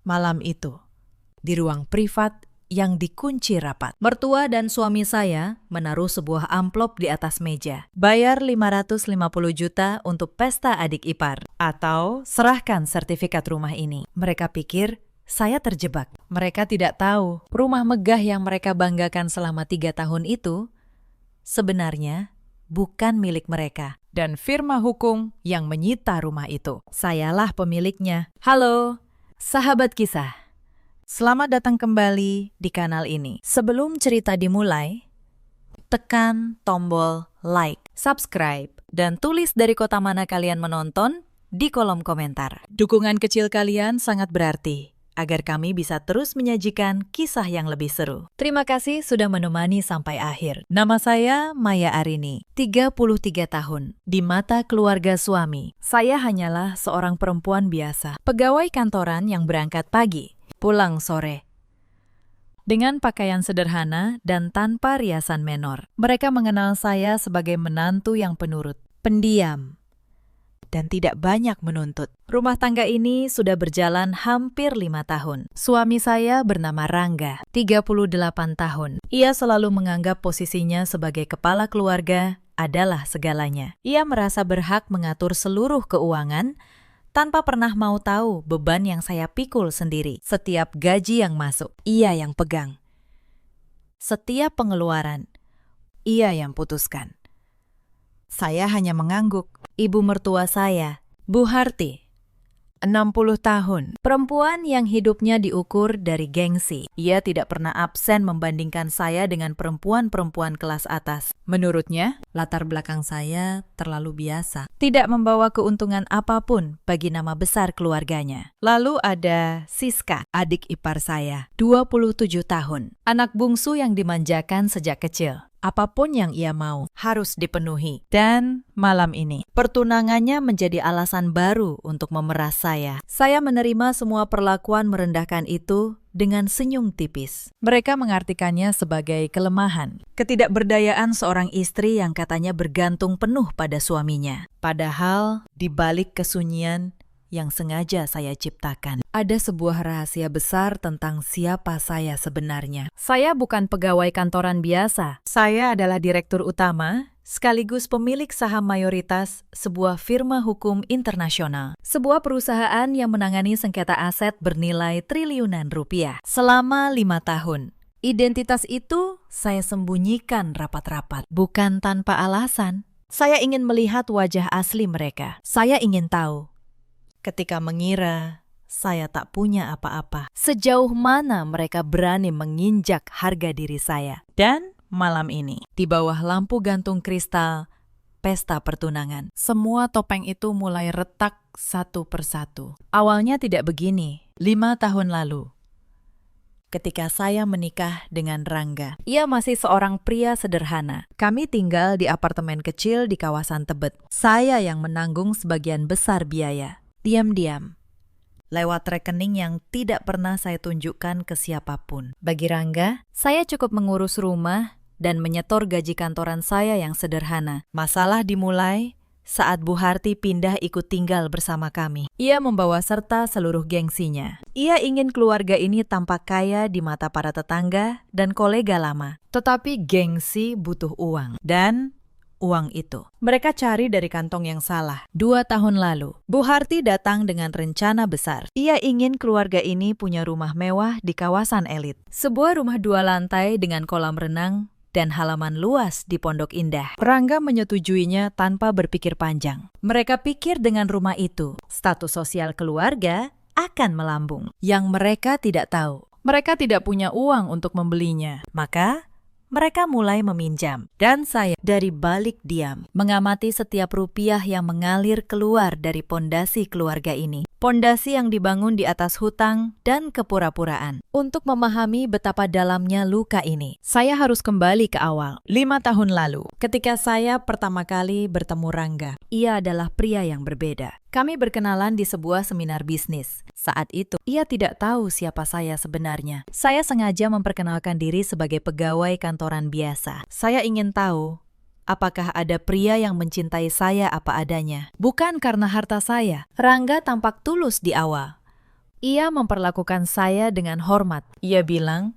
Malam itu, di ruang privat yang dikunci rapat, mertua dan suami saya menaruh sebuah amplop di atas meja. Bayar 550 juta untuk pesta adik ipar, atau serahkan sertifikat rumah ini. Mereka pikir saya terjebak. Mereka tidak tahu rumah megah yang mereka banggakan selama 3 tahun itu sebenarnya bukan milik mereka. Dan firma hukum yang menyita rumah itu. Sayalah pemiliknya. Halo, sahabat kisah. Selamat datang kembali di kanal ini. Sebelum cerita dimulai, tekan tombol like, subscribe, dan tulis dari kota mana kalian menonton di kolom komentar. Dukungan kecil kalian sangat berarti agar kami bisa terus menyajikan kisah yang lebih seru. Terima kasih sudah menemani sampai akhir. Nama saya Maya Arini, 33 tahun. Di mata keluarga suami, saya hanyalah seorang perempuan biasa, pegawai kantoran yang berangkat pagi, pulang sore. Dengan pakaian sederhana dan tanpa riasan menor, mereka mengenal saya sebagai menantu yang penurut, pendiam, dan tidak banyak menuntut. Rumah tangga ini sudah berjalan hampir 5 tahun. Suami saya bernama Rangga, 38 tahun. Ia selalu menganggap posisinya sebagai kepala keluarga adalah segalanya. Ia merasa berhak mengatur seluruh keuangan tanpa pernah mau tahu beban yang saya pikul sendiri. Setiap gaji yang masuk, ia yang pegang. Setiap pengeluaran, ia yang putuskan. Saya hanya mengangguk. Ibu mertua saya, Bu Harti, 60 tahun. Perempuan yang hidupnya diukur dari gengsi. Ia tidak pernah absen membandingkan saya dengan perempuan-perempuan kelas atas. Menurutnya, latar belakang saya terlalu biasa. Tidak membawa keuntungan apapun bagi nama besar keluarganya. Lalu ada Siska, adik ipar saya, 27 tahun. Anak bungsu yang dimanjakan sejak kecil. Apapun yang ia mau harus dipenuhi. Dan malam ini, pertunangannya menjadi alasan baru untuk memeras saya. Saya menerima semua perlakuan merendahkan itu dengan senyum tipis. Mereka mengartikannya sebagai kelemahan, ketidakberdayaan seorang istri yang katanya bergantung penuh pada suaminya. Padahal, di balik kesunyian yang sengaja saya ciptakan, ada sebuah rahasia besar tentang siapa saya sebenarnya. Saya bukan pegawai kantoran biasa. Saya adalah direktur utama sekaligus pemilik saham mayoritas sebuah firma hukum internasional. Sebuah perusahaan yang menangani sengketa aset bernilai triliunan rupiah selama 5 tahun. Identitas itu saya sembunyikan rapat-rapat, bukan tanpa alasan. Saya ingin melihat wajah asli mereka. Saya ingin tahu, ketika mengira saya tak punya apa-apa, sejauh mana mereka berani menginjak harga diri saya. Dan malam ini, di bawah lampu gantung kristal pesta pertunangan, semua topeng itu mulai retak satu persatu. Awalnya tidak begini. 5 tahun lalu, ketika saya menikah dengan Rangga, ia masih seorang pria sederhana. Kami tinggal di apartemen kecil di kawasan Tebet. Saya yang menanggung sebagian besar biaya. Diam-diam, lewat rekening yang tidak pernah saya tunjukkan ke siapapun. Bagi Rangga, saya cukup mengurus rumah dan menyetor gaji kantoran saya yang sederhana. Masalah dimulai saat Bu Harti pindah ikut tinggal bersama kami. Ia membawa serta seluruh gengsinya. Ia ingin keluarga ini tampak kaya di mata para tetangga dan kolega lama. Tetapi gengsi butuh uang. Dan uang itu mereka cari dari kantong yang salah. 2 tahun lalu, Bu Harti datang dengan rencana besar. Ia ingin keluarga ini punya rumah mewah di kawasan elit. Sebuah rumah 2 lantai dengan kolam renang dan halaman luas di Pondok Indah. Rangga menyetujuinya tanpa berpikir panjang. Mereka pikir dengan rumah itu, status sosial keluarga akan melambung. Yang mereka tidak tahu, mereka tidak punya uang untuk membelinya. Maka mereka mulai meminjam, dan saya dari balik diam mengamati setiap rupiah yang mengalir keluar dari pondasi keluarga ini. Pondasi yang dibangun di atas hutang dan kepura-puraan. Untuk memahami betapa dalamnya luka ini, saya harus kembali ke awal. 5 tahun lalu, ketika saya pertama kali bertemu Rangga, ia adalah pria yang berbeda. Kami berkenalan di sebuah seminar bisnis. Saat itu, ia tidak tahu siapa saya sebenarnya. Saya sengaja memperkenalkan diri sebagai pegawai kantoran biasa. Saya ingin tahu, apakah ada pria yang mencintai saya apa adanya? Bukan karena harta saya. Rangga tampak tulus di awal. Ia memperlakukan saya dengan hormat. Ia bilang,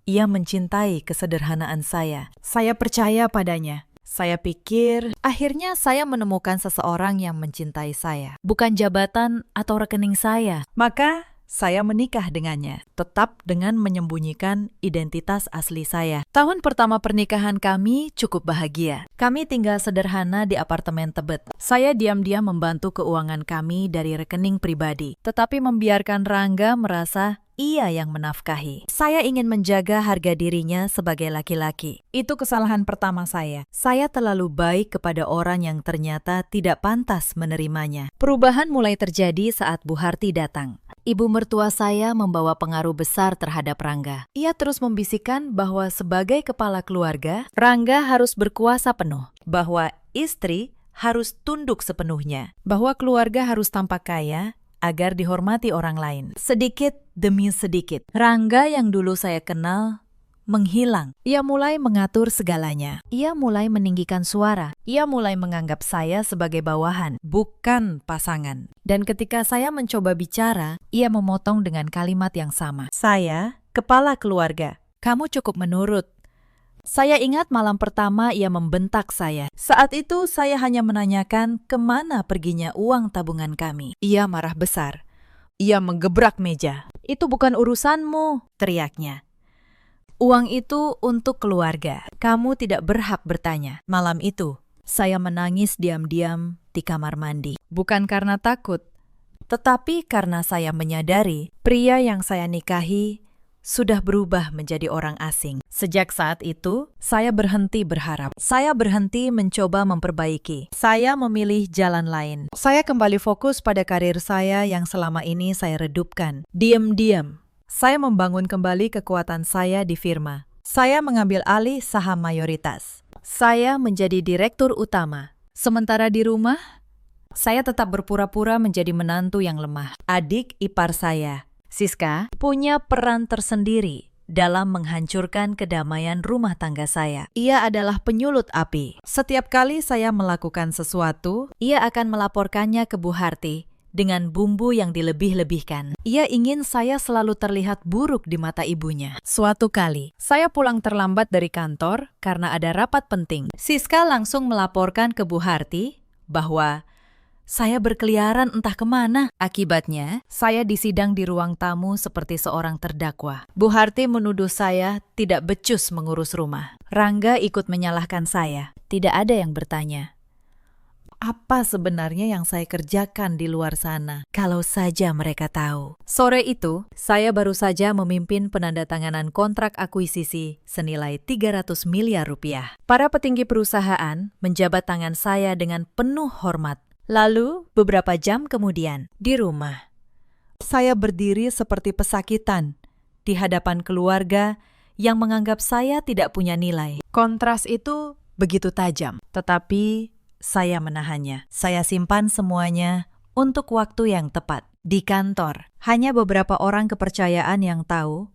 ia mencintai kesederhanaan saya. Saya percaya padanya. Saya pikir, akhirnya saya menemukan seseorang yang mencintai saya. Bukan jabatan atau rekening saya. Maka, saya menikah dengannya, tetap dengan menyembunyikan identitas asli saya. Tahun pertama pernikahan kami cukup bahagia. Kami tinggal sederhana di apartemen Tebet. Saya diam-diam membantu keuangan kami dari rekening pribadi, tetapi membiarkan Rangga merasa ia yang menafkahi. Saya ingin menjaga harga dirinya sebagai laki-laki. Itu kesalahan pertama saya. Saya terlalu baik kepada orang yang ternyata tidak pantas menerimanya. Perubahan mulai terjadi saat Bu Harti datang. Ibu mertua saya membawa pengaruh besar terhadap Rangga. Ia terus membisikkan bahwa sebagai kepala keluarga, Rangga harus berkuasa penuh, bahwa istri harus tunduk sepenuhnya, bahwa keluarga harus tampak kaya agar dihormati orang lain. Sedikit demi sedikit, Rangga yang dulu saya kenal menghilang. Ia mulai mengatur segalanya. Ia mulai meninggikan suara. Ia mulai menganggap saya sebagai bawahan, bukan pasangan. Dan ketika saya mencoba bicara, ia memotong dengan kalimat yang sama. Saya, kepala keluarga. Kamu cukup menurut. Saya ingat malam pertama ia membentak saya. Saat itu saya hanya menanyakan kemana perginya uang tabungan kami. Ia marah besar. Ia menggebrak meja. Itu bukan urusanmu, teriaknya. Uang itu untuk keluarga. Kamu tidak berhak bertanya. Malam itu, saya menangis diam-diam di kamar mandi. Bukan karena takut, tetapi karena saya menyadari pria yang saya nikahi sudah berubah menjadi orang asing. Sejak saat itu, saya berhenti berharap. Saya berhenti mencoba memperbaiki. Saya memilih jalan lain. Saya kembali fokus pada karir saya yang selama ini saya redupkan. Diam-diam, saya membangun kembali kekuatan saya di firma. Saya mengambil alih saham mayoritas. Saya menjadi direktur utama. Sementara di rumah, saya tetap berpura-pura menjadi menantu yang lemah. Adik ipar saya, Siska, punya peran tersendiri dalam menghancurkan kedamaian rumah tangga saya. Ia adalah penyulut api. Setiap kali saya melakukan sesuatu, ia akan melaporkannya ke Bu Harti dengan bumbu yang dilebih-lebihkan. Ia ingin saya selalu terlihat buruk di mata ibunya. Suatu kali, saya pulang terlambat dari kantor karena ada rapat penting. Siska langsung melaporkan ke Bu Harti bahwa saya berkeliaran entah kemana. Akibatnya, saya disidang di ruang tamu seperti seorang terdakwa. Bu Harti menuduh saya tidak becus mengurus rumah. Rangga ikut menyalahkan saya. Tidak ada yang bertanya, apa sebenarnya yang saya kerjakan di luar sana? Kalau saja mereka tahu. Sore itu, saya baru saja memimpin penandatanganan kontrak akuisisi senilai 300 miliar rupiah. Para petinggi perusahaan menjabat tangan saya dengan penuh hormat. Lalu, beberapa jam kemudian, di rumah, saya berdiri seperti pesakitan di hadapan keluarga yang menganggap saya tidak punya nilai. Kontras itu begitu tajam, tetapi saya menahannya. Saya simpan semuanya untuk waktu yang tepat. Di kantor, hanya beberapa orang kepercayaan yang tahu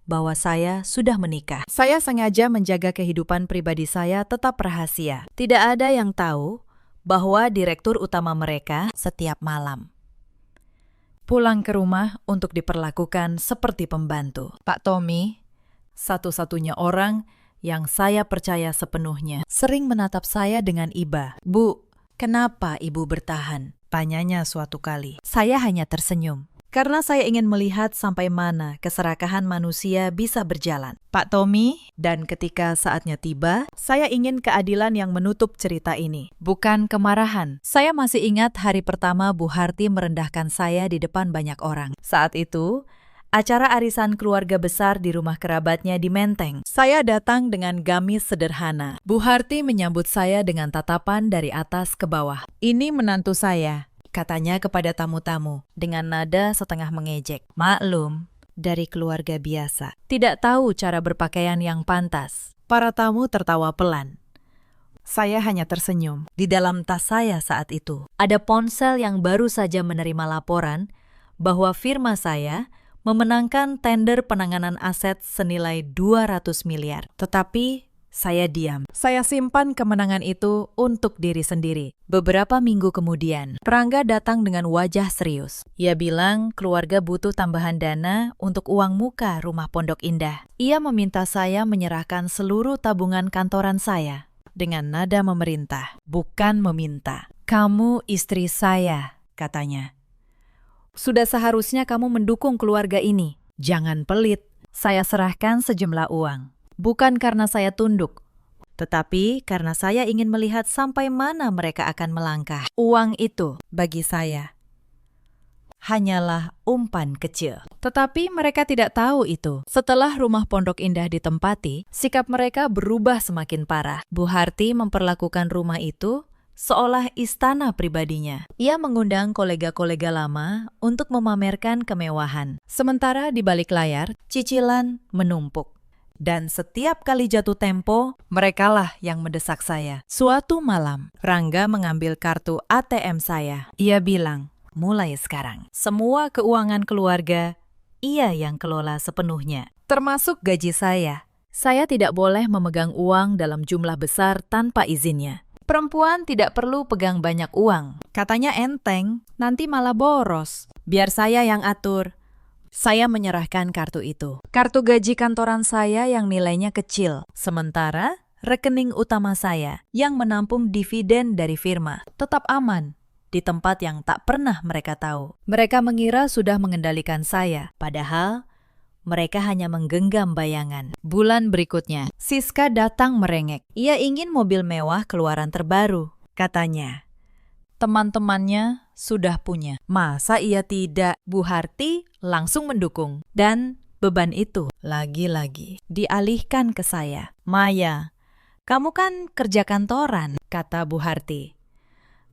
bahwa saya sudah menikah. Saya sengaja menjaga kehidupan pribadi saya tetap rahasia. Tidak ada yang tahu bahwa direktur utama mereka setiap malam pulang ke rumah untuk diperlakukan seperti pembantu. Pak Tommy, satu-satunya orang yang saya percaya sepenuhnya, sering menatap saya dengan iba. Bu, kenapa ibu bertahan? Tanyanya suatu kali. Saya hanya tersenyum. Karena saya ingin melihat sampai mana keserakahan manusia bisa berjalan. Pak Tommy, dan ketika saatnya tiba, saya ingin keadilan yang menutup cerita ini. Bukan kemarahan. Saya masih ingat hari pertama Bu Harti merendahkan saya di depan banyak orang. Saat itu, acara arisan keluarga besar di rumah kerabatnya di Menteng. Saya datang dengan gamis sederhana. Bu Harti menyambut saya dengan tatapan dari atas ke bawah. Ini menantu saya, katanya kepada tamu-tamu dengan nada setengah mengejek. Maklum, dari keluarga biasa. Tidak tahu cara berpakaian yang pantas. Para tamu tertawa pelan. Saya hanya tersenyum. Di dalam tas saya saat itu, ada ponsel yang baru saja menerima laporan bahwa firma saya memenangkan tender penanganan aset senilai 200 miliar. Tetapi Saya diam. Saya simpan kemenangan itu untuk diri sendiri. Beberapa minggu kemudian, Prangga datang dengan wajah serius. Ia bilang keluarga butuh tambahan dana untuk uang muka rumah Pondok Indah. Ia meminta saya menyerahkan seluruh tabungan kantoran saya. Dengan nada memerintah, bukan meminta. Kamu istri saya, katanya. Sudah seharusnya kamu mendukung keluarga ini. Jangan pelit. Saya serahkan sejumlah uang. Bukan karena saya tunduk, tetapi karena saya ingin melihat sampai mana mereka akan melangkah. Uang itu bagi saya hanyalah umpan kecil. Tetapi mereka tidak tahu itu. Setelah rumah Pondok Indah ditempati, sikap mereka berubah semakin parah. Bu Harti memperlakukan rumah itu seolah istana pribadinya. Ia mengundang kolega-kolega lama untuk memamerkan kemewahan. Sementara di balik layar, cicilan menumpuk. Dan setiap kali jatuh tempo, merekalah yang mendesak saya. Suatu malam, Rangga mengambil kartu ATM saya. Ia bilang, mulai sekarang, semua keuangan keluarga, ia yang kelola sepenuhnya. Termasuk gaji saya. Saya tidak boleh memegang uang dalam jumlah besar tanpa izinnya. Perempuan tidak perlu pegang banyak uang. Katanya enteng, nanti malah boros. Biar saya yang atur. Saya menyerahkan kartu itu. Kartu gaji kantoran saya yang nilainya kecil. Sementara rekening utama saya yang menampung dividen dari firma tetap aman di tempat yang tak pernah mereka tahu. Mereka mengira sudah mengendalikan saya, padahal mereka hanya menggenggam bayangan. Bulan berikutnya, Siska datang merengek. Ia ingin mobil mewah keluaran terbaru, katanya. Teman-temannya sudah punya. Masa ia tidak? Bu Harti langsung mendukung. Dan beban itu lagi-lagi dialihkan ke saya. Maya, kamu kan kerja kantoran, kata Bu Harti.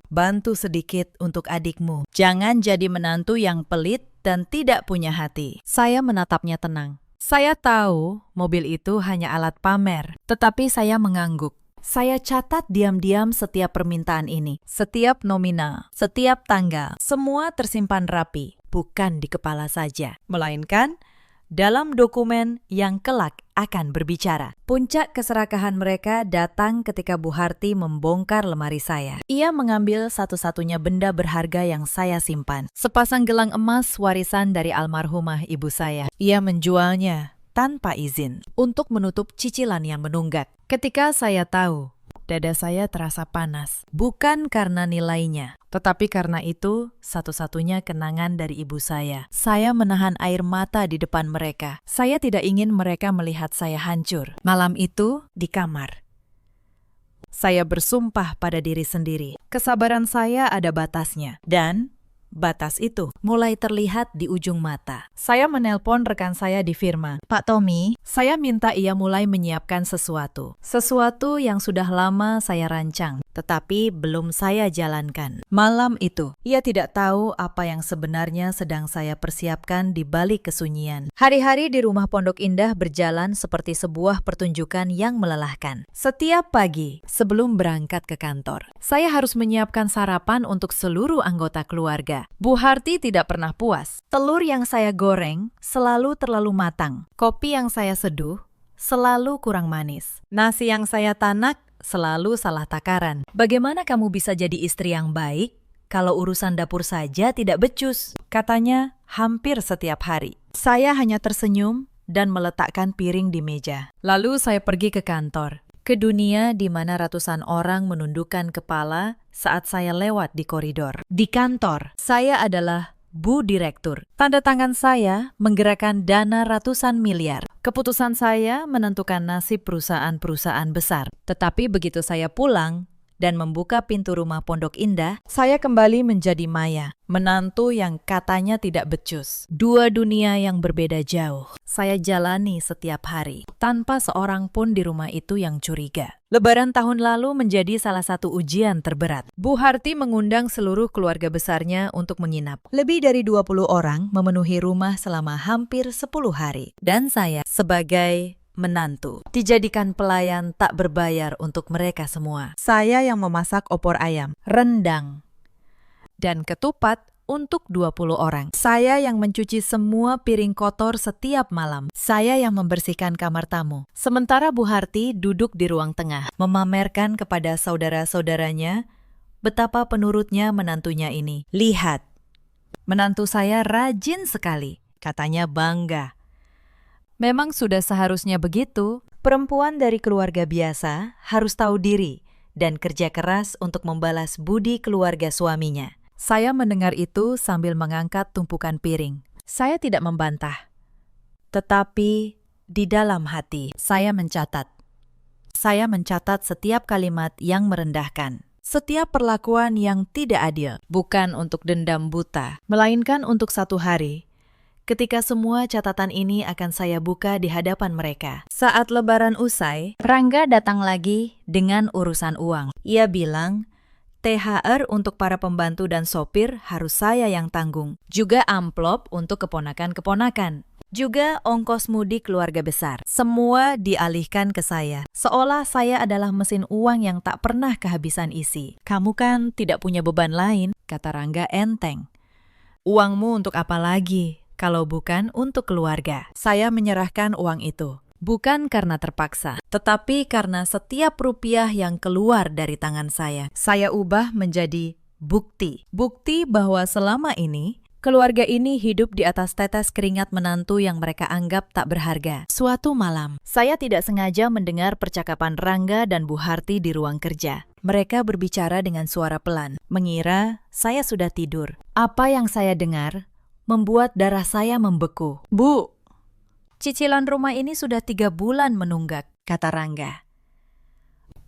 Bantu sedikit untuk adikmu. Jangan jadi menantu yang pelit dan tidak punya hati. Saya menatapnya tenang. Saya tahu mobil itu hanya alat pamer, tetapi saya mengangguk. Saya catat diam-diam setiap permintaan ini, setiap nominal, setiap tanggal, semua tersimpan rapi, bukan di kepala saja, melainkan dalam dokumen yang kelak akan berbicara. Puncak keserakahan mereka datang ketika Bu Harti membongkar lemari saya. Ia mengambil satu-satunya benda berharga yang saya simpan, sepasang gelang emas warisan dari almarhumah ibu saya. Ia menjualnya tanpa izin untuk menutup cicilan yang menunggak. Ketika saya tahu, dada saya terasa panas. Bukan karena nilainya, tetapi karena itu satu-satunya kenangan dari ibu saya. Saya menahan air mata di depan mereka. Saya tidak ingin mereka melihat saya hancur. Malam itu di kamar, saya bersumpah pada diri sendiri. Kesabaran saya ada batasnya. Dan batas itu mulai terlihat di ujung mata. Saya menelpon rekan saya di firma. Pak Tommy, saya minta ia mulai menyiapkan sesuatu. Sesuatu yang sudah lama saya rancang, tetapi belum saya jalankan. Malam itu, ia tidak tahu apa yang sebenarnya sedang saya persiapkan di balik kesunyian. Hari-hari di rumah Pondok Indah berjalan seperti sebuah pertunjukan yang melelahkan. Setiap pagi, sebelum berangkat ke kantor, saya harus menyiapkan sarapan untuk seluruh anggota keluarga. Bu Harti tidak pernah puas. Telur yang saya goreng selalu terlalu matang. Kopi yang saya seduh selalu kurang manis. Nasi yang saya tanak selalu salah takaran. Bagaimana kamu bisa jadi istri yang baik kalau urusan dapur saja tidak becus? Katanya hampir setiap hari. Saya hanya tersenyum dan meletakkan piring di meja. Lalu saya pergi ke kantor. Ke dunia di mana ratusan orang menundukkan kepala saat saya lewat di koridor. Di kantor, saya adalah Bu Direktur. Tanda tangan saya menggerakkan dana ratusan miliar. Keputusan saya menentukan nasib perusahaan-perusahaan besar. Tetapi begitu saya pulang dan membuka pintu rumah Pondok Indah, saya kembali menjadi Maya, menantu yang katanya tidak becus. Dua dunia yang berbeda jauh. Saya jalani setiap hari, tanpa seorang pun di rumah itu yang curiga. Lebaran tahun lalu menjadi salah satu ujian terberat. Bu Harti mengundang seluruh keluarga besarnya untuk menginap. Lebih dari 20 orang memenuhi rumah selama hampir 10 hari. Dan saya sebagai menantu dijadikan pelayan tak berbayar untuk mereka semua. Saya yang memasak opor ayam, rendang, dan ketupat untuk 20 orang. Saya yang mencuci semua piring kotor setiap malam. Saya yang membersihkan kamar tamu. Sementara Bu Harti duduk di ruang tengah, memamerkan kepada saudara-saudaranya betapa penurutnya menantunya ini. Lihat, menantu saya rajin sekali, katanya bangga. Memang sudah seharusnya begitu. Perempuan dari keluarga biasa harus tahu diri dan kerja keras untuk membalas budi keluarga suaminya. Saya mendengar itu sambil mengangkat tumpukan piring. Saya tidak membantah. Tetapi di dalam hati saya mencatat. Saya mencatat setiap kalimat yang merendahkan. Setiap perlakuan yang tidak adil. Bukan untuk dendam buta, melainkan untuk satu hari ketika semua catatan ini akan saya buka di hadapan mereka. Saat lebaran usai, Rangga datang lagi dengan urusan uang. Ia bilang, THR untuk para pembantu dan sopir harus saya yang tanggung. Juga amplop untuk keponakan-keponakan. Juga ongkos mudik keluarga besar. Semua dialihkan ke saya. Seolah saya adalah mesin uang yang tak pernah kehabisan isi. Kamu kan tidak punya beban lain, kata Rangga enteng. Uangmu untuk apa lagi? Kalau bukan untuk keluarga. Saya menyerahkan uang itu. Bukan karena terpaksa, tetapi karena setiap rupiah yang keluar dari tangan saya ubah menjadi bukti. Bukti bahwa selama ini, keluarga ini hidup di atas tetes keringat menantu yang mereka anggap tak berharga. Suatu malam, saya tidak sengaja mendengar percakapan Rangga dan Bu Harti di ruang kerja. Mereka berbicara dengan suara pelan, mengira saya sudah tidur. Apa yang saya dengar membuat darah saya membeku. Bu, cicilan rumah ini sudah 3 bulan menunggak, kata Rangga.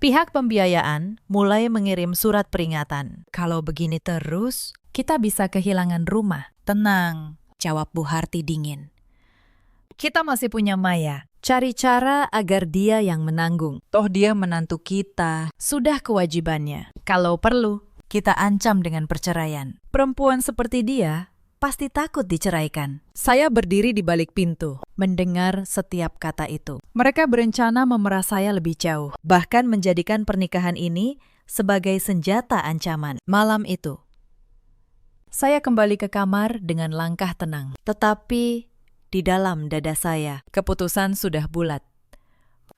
Pihak pembiayaan mulai mengirim surat peringatan. Kalau begini terus, kita bisa kehilangan rumah. Tenang, jawab Bu Harti dingin. Kita masih punya Maya. Cari cara agar dia yang menanggung. Toh dia menantu kita. Sudah kewajibannya. Kalau perlu, kita ancam dengan perceraian. Perempuan seperti dia pasti takut diceraikan. Saya berdiri di balik pintu, mendengar setiap kata itu. Mereka berencana memerah saya lebih jauh, bahkan menjadikan pernikahan ini sebagai senjata ancaman. Malam itu, saya kembali ke kamar dengan langkah tenang. Tetapi di dalam dada saya, keputusan sudah bulat.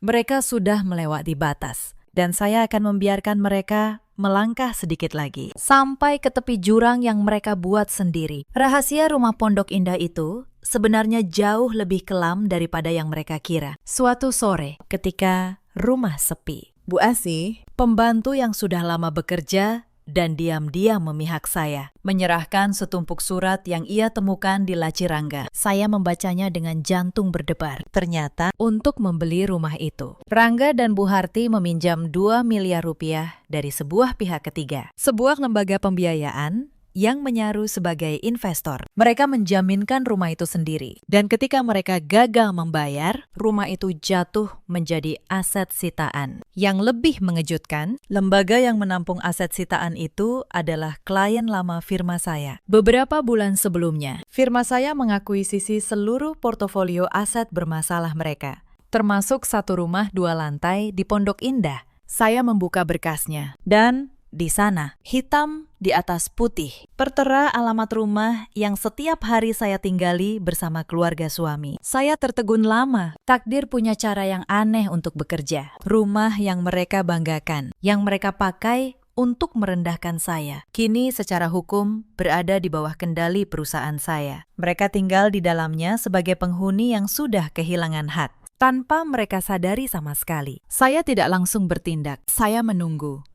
Mereka sudah melewati batas, dan saya akan membiarkan mereka melangkah sedikit lagi, sampai ke tepi jurang yang mereka buat sendiri. Rahasia rumah Pondok Indah itu sebenarnya jauh lebih kelam daripada yang mereka kira. Suatu sore, ketika rumah sepi, Bu Asih, pembantu yang sudah lama bekerja dan diam-diam memihak saya, menyerahkan setumpuk surat yang ia temukan di laci Rangga. Saya membacanya dengan jantung berdebar. Ternyata untuk membeli rumah itu, Rangga dan Bu Harti meminjam 2 miliar rupiah dari sebuah pihak ketiga, sebuah lembaga pembiayaan yang menyaru sebagai investor. Mereka menjaminkan rumah itu sendiri. Dan ketika mereka gagal membayar, rumah itu jatuh menjadi aset sitaan. Yang lebih mengejutkan, lembaga yang menampung aset sitaan itu adalah klien lama firma saya. Beberapa bulan sebelumnya, firma saya mengakuisisi seluruh portofolio aset bermasalah mereka, termasuk 1 rumah 2 lantai di Pondok Indah. Saya membuka berkasnya, dan di sana, hitam di atas putih, tertera alamat rumah yang setiap hari saya tinggali bersama keluarga suami. Saya tertegun lama. Takdir punya cara yang aneh untuk bekerja. Rumah yang mereka banggakan, yang mereka pakai untuk merendahkan saya, kini secara hukum berada di bawah kendali perusahaan saya. Mereka tinggal di dalamnya sebagai penghuni yang sudah kehilangan hak, tanpa mereka sadari sama sekali. Saya tidak langsung bertindak. Saya menunggu.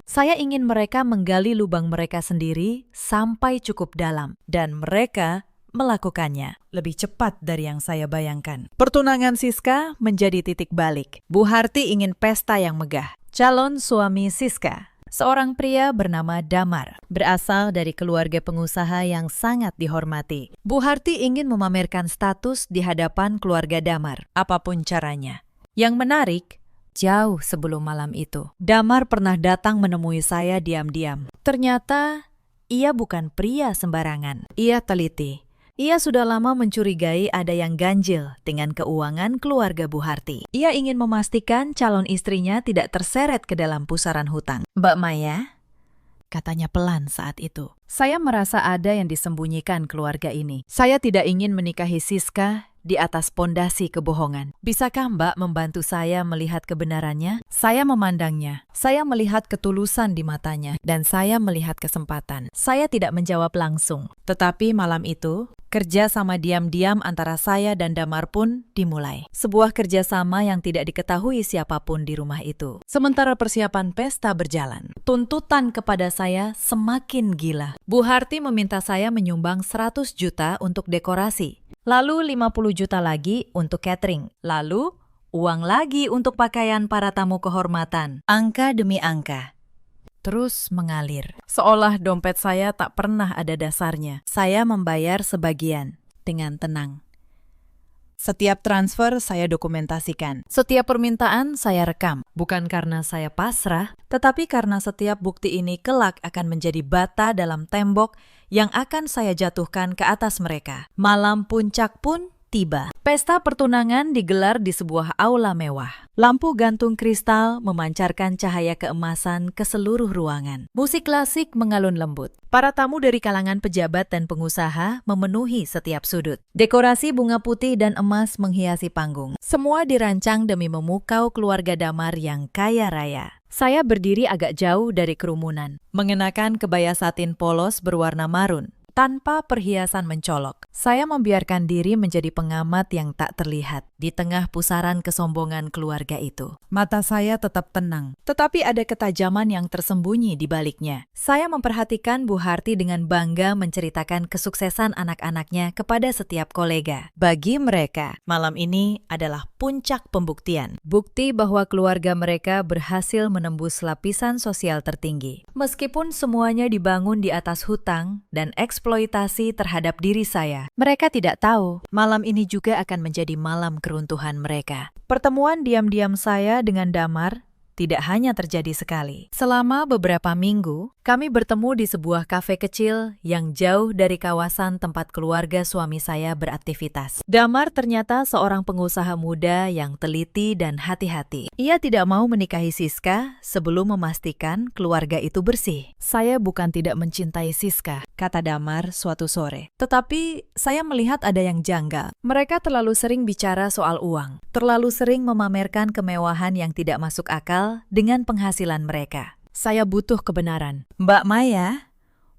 Saya ingin mereka menggali lubang mereka sendiri sampai cukup dalam, dan mereka melakukannya lebih cepat dari yang saya bayangkan. Pertunangan Siska menjadi titik balik. Bu Harti ingin pesta yang megah. Calon suami Siska, seorang pria bernama Damar, berasal dari keluarga pengusaha yang sangat dihormati. Bu Harti ingin memamerkan status di hadapan keluarga Damar, apapun caranya. Yang menarik, jauh sebelum malam itu, Damar pernah datang menemui saya diam-diam. Ternyata, ia bukan pria sembarangan. Ia teliti. Ia sudah lama mencurigai ada yang ganjil dengan keuangan keluarga Bu Harti. Ia ingin memastikan calon istrinya tidak terseret ke dalam pusaran hutang. Mbak Maya, katanya pelan saat itu. Saya merasa ada yang disembunyikan keluarga ini. Saya tidak ingin menikahi Siska di atas pondasi kebohongan. Bisakah Mbak membantu saya melihat kebenarannya? Saya memandangnya. Saya melihat ketulusan di matanya. Dan saya melihat kesempatan. Saya tidak menjawab langsung. Tetapi malam itu, kerjasama diam-diam antara saya dan Damar pun dimulai. Sebuah kerjasama yang tidak diketahui siapapun di rumah itu. Sementara persiapan pesta berjalan, tuntutan kepada saya semakin gila. Bu Harti meminta saya menyumbang 100 juta untuk dekorasi. Lalu 50 juta lagi untuk catering. Lalu uang lagi untuk pakaian para tamu kehormatan. Angka demi angka terus mengalir. Seolah dompet saya tak pernah ada dasarnya. Saya membayar sebagian dengan tenang. Setiap transfer saya dokumentasikan. Setiap permintaan saya rekam. Bukan karena saya pasrah, tetapi karena setiap bukti ini kelak akan menjadi bata dalam tembok yang akan saya jatuhkan ke atas mereka. Malam puncak pun tiba. Pesta pertunangan digelar di sebuah aula mewah. Lampu gantung kristal memancarkan cahaya keemasan ke seluruh ruangan. Musik klasik mengalun lembut. Para tamu dari kalangan pejabat dan pengusaha memenuhi setiap sudut. Dekorasi bunga putih dan emas menghiasi panggung. Semua dirancang demi memukau keluarga Damar yang kaya raya. Saya berdiri agak jauh dari kerumunan, mengenakan kebaya satin polos berwarna marun. Tanpa perhiasan mencolok, saya membiarkan diri menjadi pengamat yang tak terlihat di tengah pusaran kesombongan keluarga itu. Mata saya tetap tenang, tetapi ada ketajaman yang tersembunyi di baliknya. Saya memperhatikan Bu Harti dengan bangga menceritakan kesuksesan anak-anaknya kepada setiap kolega. Bagi mereka, malam ini adalah puncak pembuktian. Bukti bahwa keluarga mereka berhasil menembus lapisan sosial tertinggi. Meskipun semuanya dibangun di atas hutang dan eksploitasi terhadap diri saya, mereka tidak tahu malam ini juga akan menjadi malam keruntuhan mereka. Pertemuan diam-diam saya dengan Damar tidak hanya terjadi sekali. Selama beberapa minggu, kami bertemu di sebuah kafe kecil yang jauh dari kawasan tempat keluarga suami saya beraktivitas. Damar ternyata seorang pengusaha muda yang teliti dan hati-hati. Ia tidak mau menikahi Siska sebelum memastikan keluarga itu bersih. Saya bukan tidak mencintai Siska, kata Damar suatu sore. Tetapi saya melihat ada yang janggal. Mereka terlalu sering bicara soal uang. Terlalu sering memamerkan kemewahan yang tidak masuk akal dengan penghasilan mereka. Saya butuh kebenaran. Mbak Maya,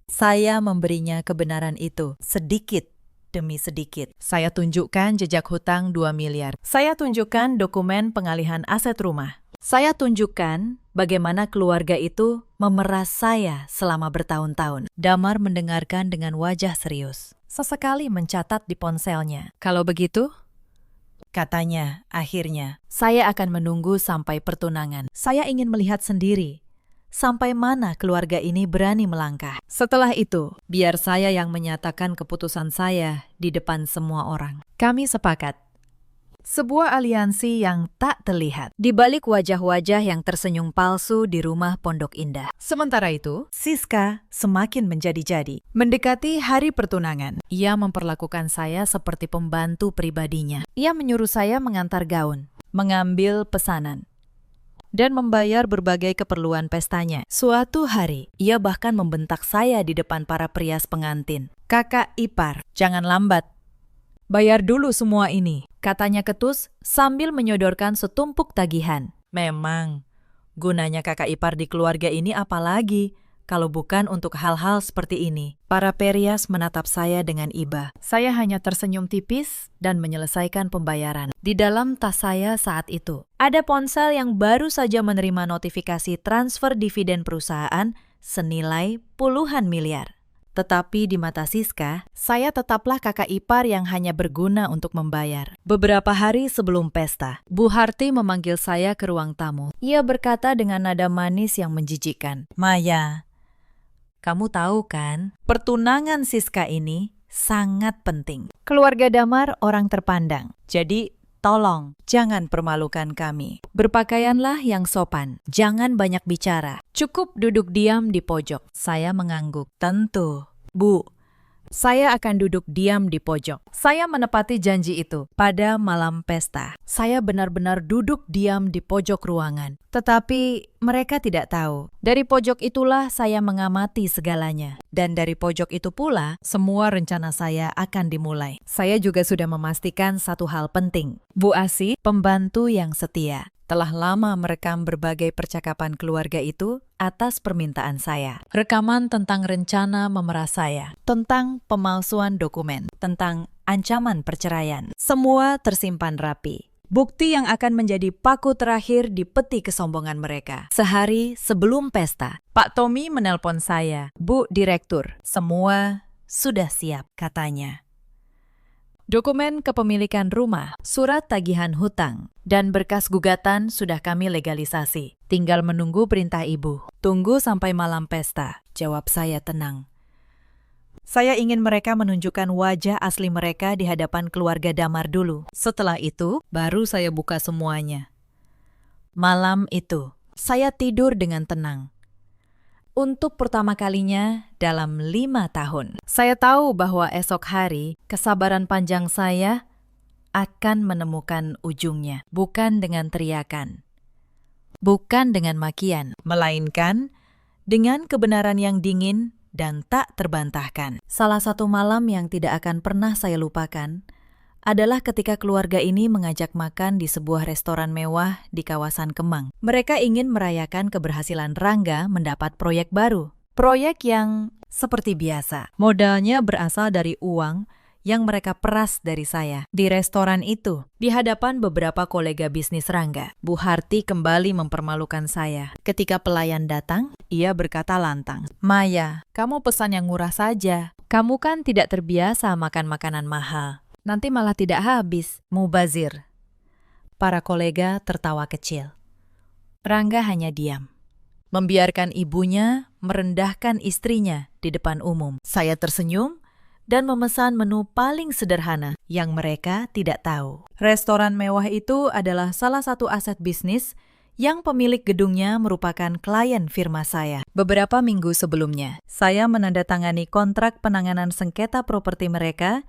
saya memberinya kebenaran itu sedikit demi sedikit. Saya tunjukkan jejak hutang 2 miliar. Saya tunjukkan dokumen pengalihan aset rumah. Saya tunjukkan bagaimana keluarga itu memeras saya selama bertahun-tahun. Damar mendengarkan dengan wajah serius. Sesekali mencatat di ponselnya. Kalau begitu, katanya, akhirnya, saya akan menunggu sampai pertunangan. Saya ingin melihat sendiri sampai mana keluarga ini berani melangkah. Setelah itu, biar saya yang menyatakan keputusan saya di depan semua orang. Kami sepakat. Sebuah aliansi yang tak terlihat di balik wajah-wajah yang tersenyum palsu di rumah Pondok Indah. Sementara itu, Siska semakin menjadi-jadi. Mendekati hari pertunangan, ia memperlakukan saya seperti pembantu pribadinya. Ia menyuruh saya mengantar gaun, mengambil pesanan, dan membayar berbagai keperluan pestanya. Suatu hari, ia bahkan membentak saya di depan para perias pengantin. "Kakak ipar, jangan lambat. Bayar dulu semua ini," katanya ketus sambil menyodorkan setumpuk tagihan. Memang, gunanya kakak ipar di keluarga ini apalagi kalau bukan untuk hal-hal seperti ini. Para perias menatap saya dengan iba. Saya hanya tersenyum tipis dan menyelesaikan pembayaran. Di dalam tas saya saat itu, ada ponsel yang baru saja menerima notifikasi transfer dividen perusahaan senilai puluhan miliar. Tetapi di mata Siska, saya tetaplah kakak ipar yang hanya berguna untuk membayar. Beberapa hari sebelum pesta, Bu Harti memanggil saya ke ruang tamu. Ia berkata dengan nada manis yang menjijikkan, "Maya, kamu tahu kan, pertunangan Siska ini sangat penting. Keluarga Damar orang terpandang. Jadi, tolong, jangan permalukan kami. Berpakaianlah yang sopan. Jangan banyak bicara. Cukup duduk diam di pojok." Saya mengangguk. "Tentu, Bu. Saya akan duduk diam di pojok. Saya menepati janji itu pada malam pesta. Saya benar-benar duduk diam di pojok ruangan. Tetapi mereka tidak tahu. Dari pojok itulah saya mengamati segalanya. Dan dari pojok itu pula, semua rencana saya akan dimulai. Saya juga sudah memastikan satu hal penting. Bu Asi, pembantu yang setia, telah lama merekam berbagai percakapan keluarga itu atas permintaan saya. Rekaman tentang rencana memeras saya, tentang pemalsuan dokumen, tentang ancaman perceraian. Semua tersimpan rapi. Bukti yang akan menjadi paku terakhir di peti kesombongan mereka. Sehari sebelum pesta, Pak Tommy menelpon saya. Bu Direktur, semua sudah siap, katanya. Dokumen kepemilikan rumah, surat tagihan hutang, dan berkas gugatan sudah kami legalisasi. Tinggal menunggu perintah ibu. Tunggu sampai malam pesta, jawab saya tenang. Saya ingin mereka menunjukkan wajah asli mereka di hadapan keluarga Damar dulu. Setelah itu, baru saya buka semuanya. Malam itu, saya tidur dengan tenang. Untuk pertama kalinya dalam 5 tahun, saya tahu bahwa esok hari kesabaran panjang saya akan menemukan ujungnya. Bukan dengan teriakan, bukan dengan makian, melainkan dengan kebenaran yang dingin dan tak terbantahkan. Salah satu malam yang tidak akan pernah saya lupakan adalah ketika keluarga ini mengajak makan di sebuah restoran mewah di kawasan Kemang. Mereka ingin merayakan keberhasilan Rangga mendapat proyek baru. Proyek yang seperti biasa. Modalnya berasal dari uang yang mereka peras dari saya. Di restoran itu, di hadapan beberapa kolega bisnis Rangga, Bu Harti kembali mempermalukan saya. Ketika pelayan datang, ia berkata lantang, "Maya, kamu pesan yang murah saja. Kamu kan tidak terbiasa makan makanan mahal. Nanti malah tidak habis." Mubazir. Para kolega tertawa kecil. Rangga hanya diam, membiarkan ibunya merendahkan istrinya di depan umum. Saya tersenyum dan memesan menu paling sederhana yang mereka tidak tahu. Restoran mewah itu adalah salah satu aset bisnis yang pemilik gedungnya merupakan klien firma saya. Beberapa minggu sebelumnya, saya menandatangani kontrak penanganan sengketa properti mereka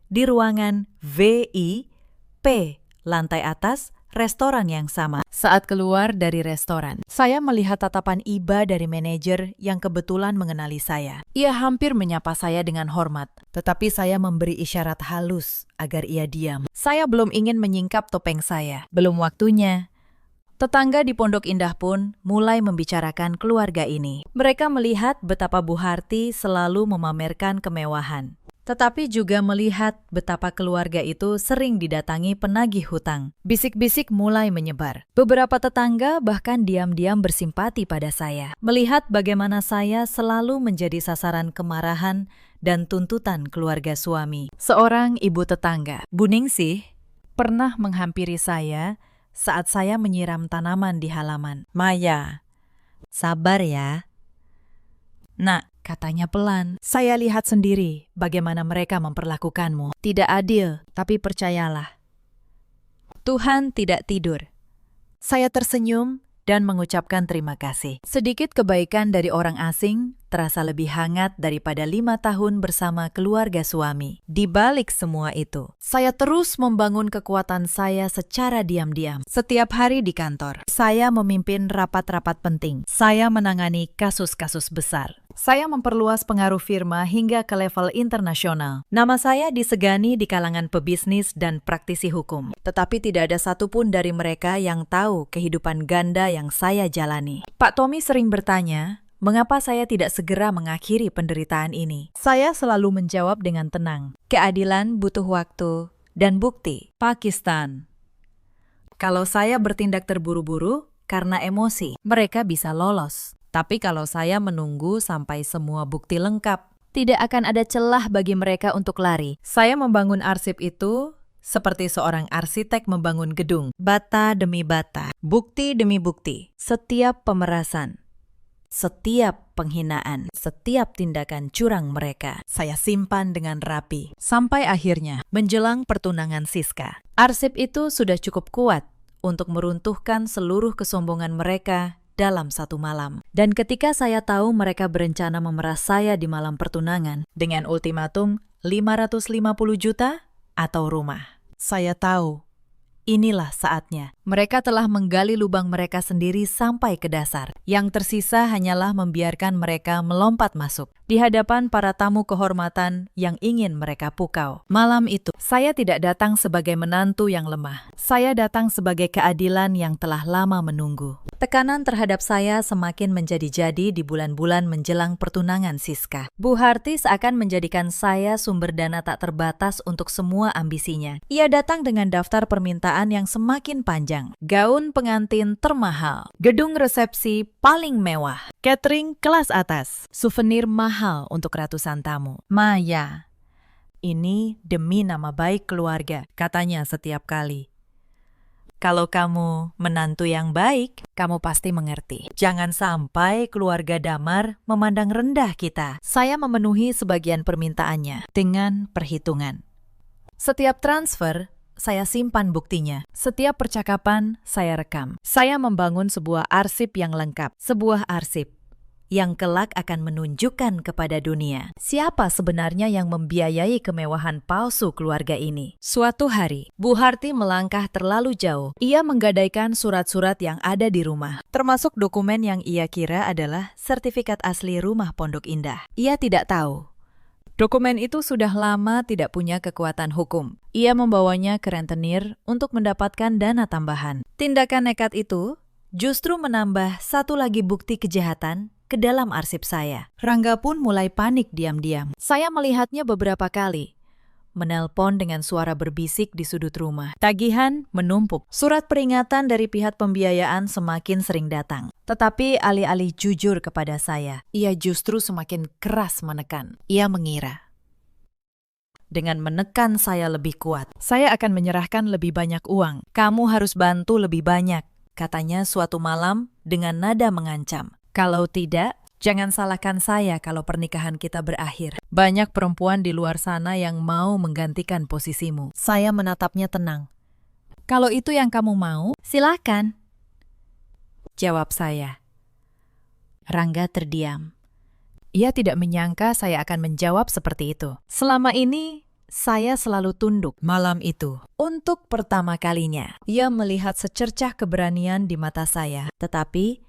di ruangan VIP, lantai atas, restoran yang sama. Saat keluar dari restoran, saya melihat tatapan iba dari manajer yang kebetulan mengenali saya. Ia hampir menyapa saya dengan hormat, tetapi saya memberi isyarat halus agar ia diam. Saya belum ingin menyingkap topeng saya. Belum waktunya. Tetangga di Pondok Indah pun mulai membicarakan keluarga ini. Mereka melihat betapa Bu Harti selalu memamerkan kemewahan, tetapi juga melihat betapa keluarga itu sering didatangi penagih hutang. Bisik-bisik mulai menyebar. Beberapa tetangga bahkan diam-diam bersimpati pada saya, melihat bagaimana saya selalu menjadi sasaran kemarahan dan tuntutan keluarga suami. Seorang ibu tetangga, Bu Ningsih, pernah menghampiri saya saat saya menyiram tanaman di halaman. "Maya, sabar ya. Nak," katanya pelan, "saya lihat sendiri bagaimana mereka memperlakukanmu. Tidak adil, tapi percayalah, Tuhan tidak tidur." Saya tersenyum dan mengucapkan terima kasih. Sedikit kebaikan dari orang asing terasa lebih hangat daripada 5 tahun bersama keluarga suami. Di balik semua itu, saya terus membangun kekuatan saya secara diam-diam. Setiap hari di kantor, saya memimpin rapat-rapat penting. Saya menangani kasus-kasus besar. Saya memperluas pengaruh firma hingga ke level internasional. Nama saya disegani di kalangan pebisnis dan praktisi hukum. Tetapi tidak ada satupun dari mereka yang tahu kehidupan ganda yang saya jalani. Pak Tommy sering bertanya, mengapa saya tidak segera mengakhiri penderitaan ini? Saya selalu menjawab dengan tenang. Keadilan butuh waktu dan bukti. Pakistan. Kalau saya bertindak terburu-buru karena emosi, mereka bisa lolos. Tapi kalau saya menunggu sampai semua bukti lengkap, tidak akan ada celah bagi mereka untuk lari. Saya membangun arsip itu seperti seorang arsitek membangun gedung. Bata demi bata, bukti demi bukti. Setiap pemerasan, setiap penghinaan, setiap tindakan curang mereka, saya simpan dengan rapi. Sampai akhirnya, menjelang pertunangan Siska, arsip itu sudah cukup kuat untuk meruntuhkan seluruh kesombongan mereka dalam satu malam. Dan ketika saya tahu mereka berencana memeras saya di malam pertunangan dengan ultimatum 550 juta atau rumah, saya tahu inilah saatnya. Mereka telah menggali lubang mereka sendiri sampai ke dasar. Yang tersisa hanyalah membiarkan mereka melompat masuk di hadapan para tamu kehormatan yang ingin mereka pukau. Malam itu, saya tidak datang sebagai menantu yang lemah. Saya datang sebagai keadilan yang telah lama menunggu. Tekanan terhadap saya semakin menjadi-jadi di bulan-bulan menjelang pertunangan Siska. Bu Harti seakan menjadikan saya sumber dana tak terbatas untuk semua ambisinya. Ia datang dengan daftar permintaan yang semakin panjang. Gaun pengantin termahal, gedung resepsi paling mewah, catering kelas atas, souvenir mahal untuk ratusan tamu. Maya, ini demi nama baik keluarga, katanya setiap kali. Kalau kamu menantu yang baik, kamu pasti mengerti. Jangan sampai keluarga Damar memandang rendah kita. Saya memenuhi sebagian permintaannya dengan perhitungan. Setiap transfer, saya simpan buktinya. Setiap percakapan, saya rekam. Saya membangun sebuah arsip yang lengkap. Sebuah arsip yang kelak akan menunjukkan kepada dunia siapa sebenarnya yang membiayai kemewahan palsu keluarga ini. Suatu hari, Bu Harti melangkah terlalu jauh. Ia menggadaikan surat-surat yang ada di rumah, termasuk dokumen yang ia kira adalah sertifikat asli rumah Pondok Indah. Ia tidak tahu dokumen itu sudah lama tidak punya kekuatan hukum. Ia membawanya ke rentenir untuk mendapatkan dana tambahan. Tindakan nekat itu justru menambah satu lagi bukti kejahatan ke dalam arsip saya. Rangga pun mulai panik diam-diam. Saya melihatnya beberapa kali menelpon dengan suara berbisik di sudut rumah. Tagihan menumpuk. Surat peringatan dari pihak pembiayaan semakin sering datang. Tetapi alih-alih jujur kepada saya, ia justru semakin keras menekan. Ia mengira, dengan menekan saya lebih kuat, saya akan menyerahkan lebih banyak uang. Kamu harus bantu lebih banyak, katanya suatu malam dengan nada mengancam. Kalau tidak, jangan salahkan saya kalau pernikahan kita berakhir. Banyak perempuan di luar sana yang mau menggantikan posisimu. Saya menatapnya tenang. Kalau itu yang kamu mau, silakan, jawab saya. Rangga terdiam. Ia tidak menyangka saya akan menjawab seperti itu. Selama ini, saya selalu tunduk. Malam itu, untuk pertama kalinya, ia melihat secercah keberanian di mata saya. Tetapi,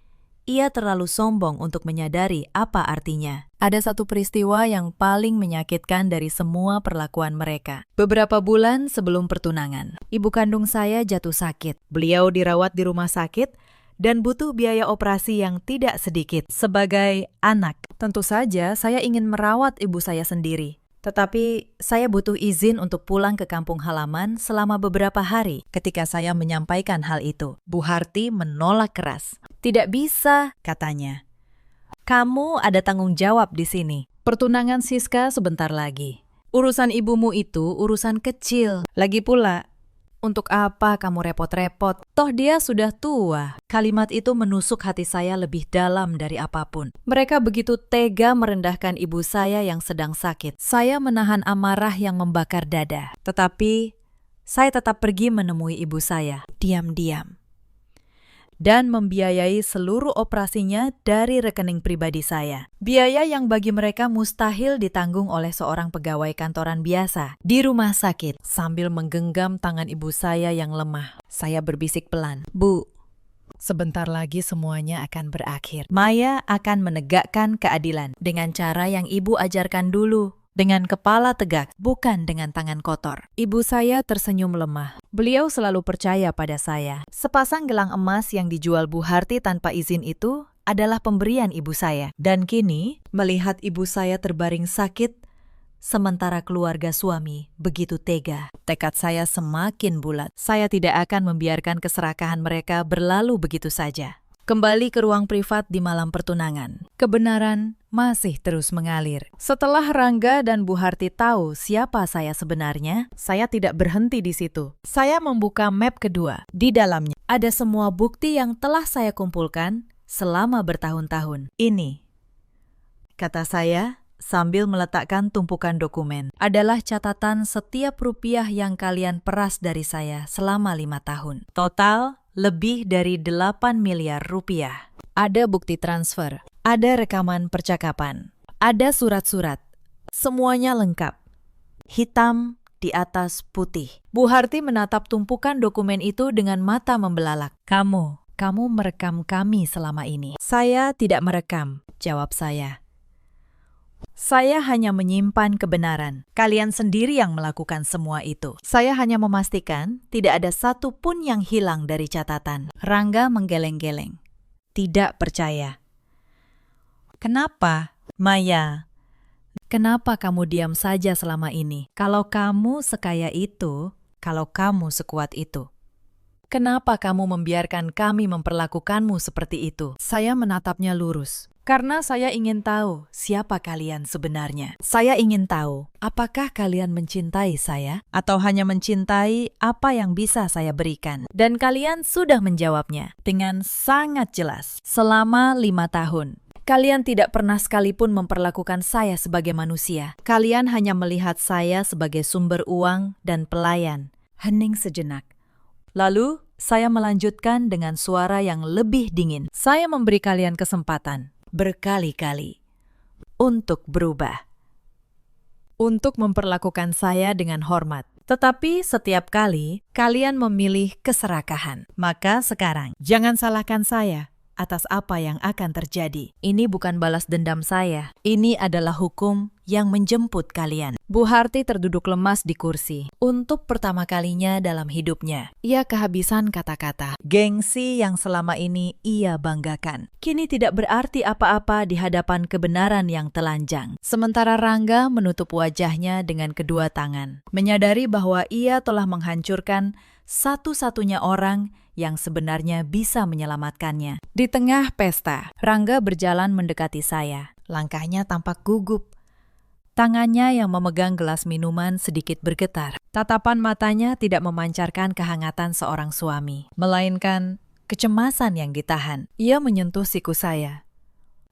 ia terlalu sombong untuk menyadari apa artinya. Ada satu peristiwa yang paling menyakitkan dari semua perlakuan mereka. Beberapa bulan sebelum pertunangan, ibu kandung saya jatuh sakit. Beliau dirawat di rumah sakit dan butuh biaya operasi yang tidak sedikit. Sebagai anak, tentu saja saya ingin merawat ibu saya sendiri. Tetapi saya butuh izin untuk pulang ke kampung halaman selama beberapa hari. Ketika saya menyampaikan hal itu, Bu Harti menolak keras. Tidak bisa, katanya. Kamu ada tanggung jawab di sini. Pertunangan Siska sebentar lagi. Urusan ibumu itu urusan kecil. Lagi pula, untuk apa kamu repot-repot? Toh dia sudah tua. Kalimat itu menusuk hati saya lebih dalam dari apapun. Mereka begitu tega merendahkan ibu saya yang sedang sakit. Saya menahan amarah yang membakar dada. Tetapi, saya tetap pergi menemui ibu saya, diam-diam, dan membiayai seluruh operasinya dari rekening pribadi saya. Biaya yang bagi mereka mustahil ditanggung oleh seorang pegawai kantoran biasa. Di rumah sakit, sambil menggenggam tangan ibu saya yang lemah, saya berbisik pelan, "Bu, sebentar lagi semuanya akan berakhir. Maya akan menegakkan keadilan dengan cara yang ibu ajarkan dulu. Dengan kepala tegak, bukan dengan tangan kotor." Ibu saya tersenyum lemah. Beliau selalu percaya pada saya. Sepasang gelang emas yang dijual Bu Harti tanpa izin itu adalah pemberian ibu saya. Dan kini, melihat ibu saya terbaring sakit, sementara keluarga suami begitu tega, tekad saya semakin bulat. Saya tidak akan membiarkan keserakahan mereka berlalu begitu saja. Kembali ke ruang privat di malam pertunangan. Kebenaran masih terus mengalir. Setelah Rangga dan Bu Harti tahu siapa saya sebenarnya, saya tidak berhenti di situ. Saya membuka map kedua. Di dalamnya ada semua bukti yang telah saya kumpulkan selama bertahun-tahun. Ini, kata saya sambil meletakkan tumpukan dokumen, adalah catatan setiap rupiah yang kalian peras dari saya selama 5 tahun. Total lebih dari 8 miliar rupiah. Ada bukti transfer, ada rekaman percakapan, ada surat-surat. Semuanya lengkap. Hitam di atas putih. Bu Harti menatap tumpukan dokumen itu dengan mata membelalak. Kamu merekam kami selama ini. Saya tidak merekam, jawab saya. Saya hanya menyimpan kebenaran. Kalian sendiri yang melakukan semua itu. Saya hanya memastikan tidak ada satu pun yang hilang dari catatan. Rangga menggeleng-geleng. Tidak percaya. Kenapa, Maya? Kenapa kamu diam saja selama ini? Kalau kamu sekaya itu, kalau kamu sekuat itu. Kenapa kamu membiarkan kami memperlakukanmu seperti itu? Saya menatapnya lurus. Karena saya ingin tahu siapa kalian sebenarnya. Saya ingin tahu, apakah kalian mencintai saya? Atau hanya mencintai apa yang bisa saya berikan? Dan kalian sudah menjawabnya dengan sangat jelas. Selama 5 tahun. Kalian tidak pernah sekalipun memperlakukan saya sebagai manusia. Kalian hanya melihat saya sebagai sumber uang dan pelayan. Hening sejenak. Lalu, saya melanjutkan dengan suara yang lebih dingin. Saya memberi kalian kesempatan, berkali-kali, untuk berubah. Untuk memperlakukan saya dengan hormat. Tetapi setiap kali, kalian memilih keserakahan. Maka sekarang, jangan salahkan saya atas apa yang akan terjadi. Ini bukan balas dendam saya. Ini adalah hukum yang menjemput kalian. Bu Harti terduduk lemas di kursi. Untuk pertama kalinya dalam hidupnya, ia kehabisan kata-kata. Gengsi yang selama ini ia banggakan, kini tidak berarti apa-apa di hadapan kebenaran yang telanjang. Sementara Rangga menutup wajahnya dengan kedua tangan, menyadari bahwa ia telah menghancurkan satu-satunya orang yang sebenarnya bisa menyelamatkannya. Di tengah pesta, Rangga berjalan mendekati saya. Langkahnya tampak gugup. Tangannya yang memegang gelas minuman sedikit bergetar. Tatapan matanya tidak memancarkan kehangatan seorang suami, melainkan kecemasan yang ditahan. Ia menyentuh siku saya,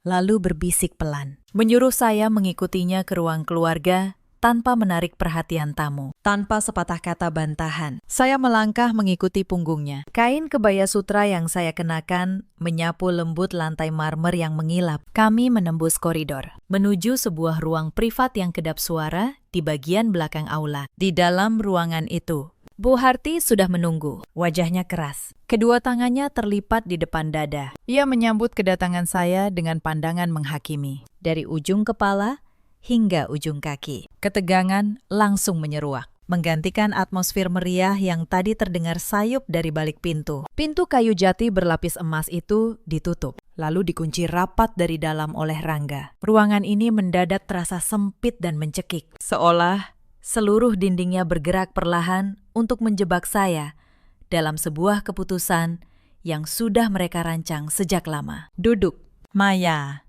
lalu berbisik pelan, menyuruh saya mengikutinya ke ruang keluarga tanpa menarik perhatian tamu, tanpa sepatah kata bantahan. Saya melangkah mengikuti punggungnya. Kain kebaya sutra yang saya kenakan menyapu lembut lantai marmer yang mengilap. Kami menembus koridor, menuju sebuah ruang privat yang kedap suara di bagian belakang aula. Di dalam ruangan itu, Bu Harti sudah menunggu. Wajahnya keras. Kedua tangannya terlipat di depan dada. Ia menyambut kedatangan saya dengan pandangan menghakimi. Dari ujung kepala hingga ujung kaki. Ketegangan langsung menyeruak, menggantikan atmosfer meriah yang tadi terdengar sayup dari balik pintu. Pintu kayu jati berlapis emas itu ditutup, lalu dikunci rapat dari dalam oleh Rangga. Ruangan ini mendadak terasa sempit dan mencekik, seolah seluruh dindingnya bergerak perlahan untuk menjebak saya dalam sebuah keputusan yang sudah mereka rancang sejak lama. Duduk, Maya,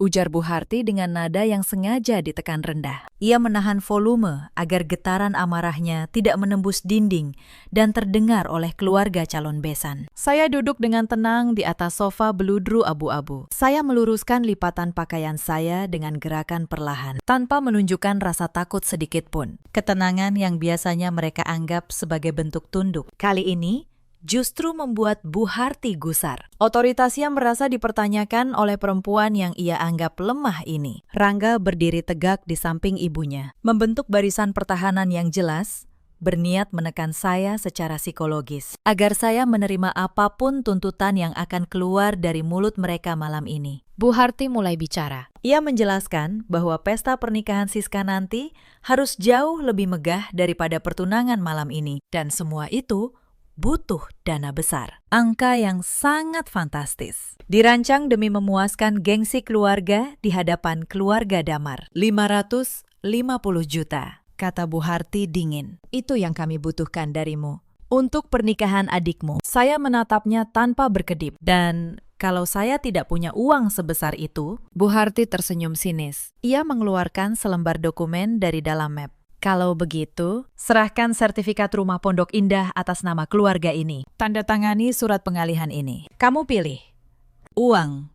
ujar Bu Harti dengan nada yang sengaja ditekan rendah. Ia menahan volume agar getaran amarahnya tidak menembus dinding dan terdengar oleh keluarga calon besan. Saya duduk dengan tenang di atas sofa beludru abu-abu. Saya meluruskan lipatan pakaian saya dengan gerakan perlahan, tanpa menunjukkan rasa takut sedikit pun. Ketenangan yang biasanya mereka anggap sebagai bentuk tunduk, kali ini justru membuat Bu Harti gusar. Otoritasnya merasa dipertanyakan oleh perempuan yang ia anggap lemah ini. Rangga berdiri tegak di samping ibunya, membentuk barisan pertahanan yang jelas, berniat menekan saya secara psikologis, agar saya menerima apapun tuntutan yang akan keluar dari mulut mereka malam ini. Bu Harti mulai bicara. Ia menjelaskan bahwa pesta pernikahan Siska nanti harus jauh lebih megah daripada pertunangan malam ini, dan semua itu butuh dana besar. Angka yang sangat fantastis. Dirancang demi memuaskan gengsi keluarga di hadapan keluarga Damar. 550 juta, kata Bu Harti dingin. Itu yang kami butuhkan darimu. Untuk pernikahan adikmu. Saya menatapnya tanpa berkedip. Dan kalau saya tidak punya uang sebesar itu, Bu Harti tersenyum sinis. Ia mengeluarkan selembar dokumen dari dalam map. Kalau begitu, serahkan sertifikat rumah Pondok Indah atas nama keluarga ini. Tanda tangani surat pengalihan ini. Kamu pilih, uang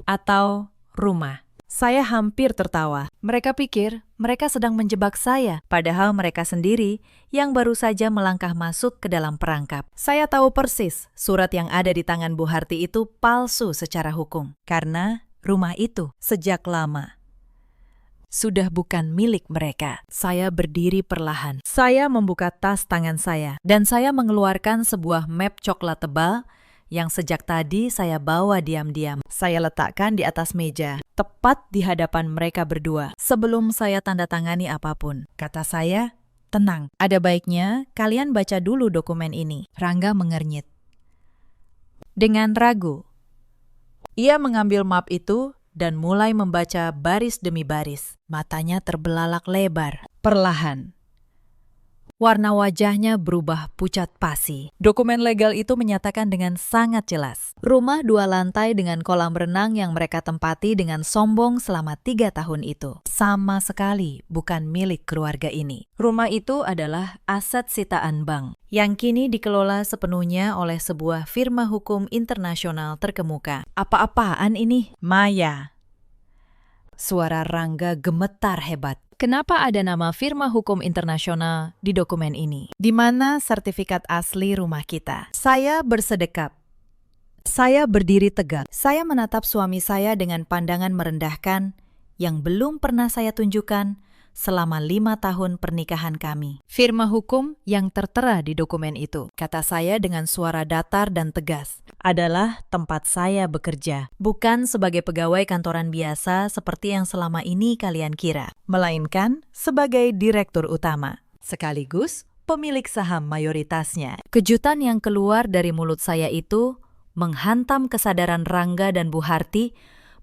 atau rumah. Saya hampir tertawa. Mereka pikir mereka sedang menjebak saya, padahal mereka sendiri yang baru saja melangkah masuk ke dalam perangkap. Saya tahu persis surat yang ada di tangan Bu Harti itu palsu secara hukum, karena rumah itu sejak lama sudah bukan milik mereka. Saya berdiri perlahan. Saya membuka tas tangan saya, dan saya mengeluarkan sebuah map coklat tebal yang sejak tadi saya bawa diam-diam. Saya letakkan di atas meja, tepat di hadapan mereka berdua. Sebelum saya tanda tangani apapun, kata saya, tenang, ada baiknya kalian baca dulu dokumen ini. Rangga mengernyit. Dengan ragu, ia mengambil map itu dan mulai membaca baris demi baris. Matanya terbelalak lebar. Perlahan, warna wajahnya berubah pucat pasi. Dokumen legal itu menyatakan dengan sangat jelas. Rumah 2 lantai dengan kolam renang yang mereka tempati dengan sombong selama 3 tahun itu sama sekali bukan milik keluarga ini. Rumah itu adalah aset sitaan bank yang kini dikelola sepenuhnya oleh sebuah firma hukum internasional terkemuka. Apa-apaan ini? Maya. Suara Rangga gemetar hebat. Kenapa ada nama firma hukum internasional di dokumen ini? Di mana sertifikat asli rumah kita? Saya bersedekap. Saya berdiri tegak. Saya menatap suami saya dengan pandangan merendahkan yang belum pernah saya tunjukkan selama 5 tahun pernikahan kami. Firma hukum yang tertera di dokumen itu, kata saya dengan suara datar dan tegas, adalah tempat saya bekerja. Bukan sebagai pegawai kantoran biasa seperti yang selama ini kalian kira, melainkan sebagai direktur utama, sekaligus pemilik saham mayoritasnya. Kejutan yang keluar dari mulut saya itu menghantam kesadaran Rangga dan Bu Harti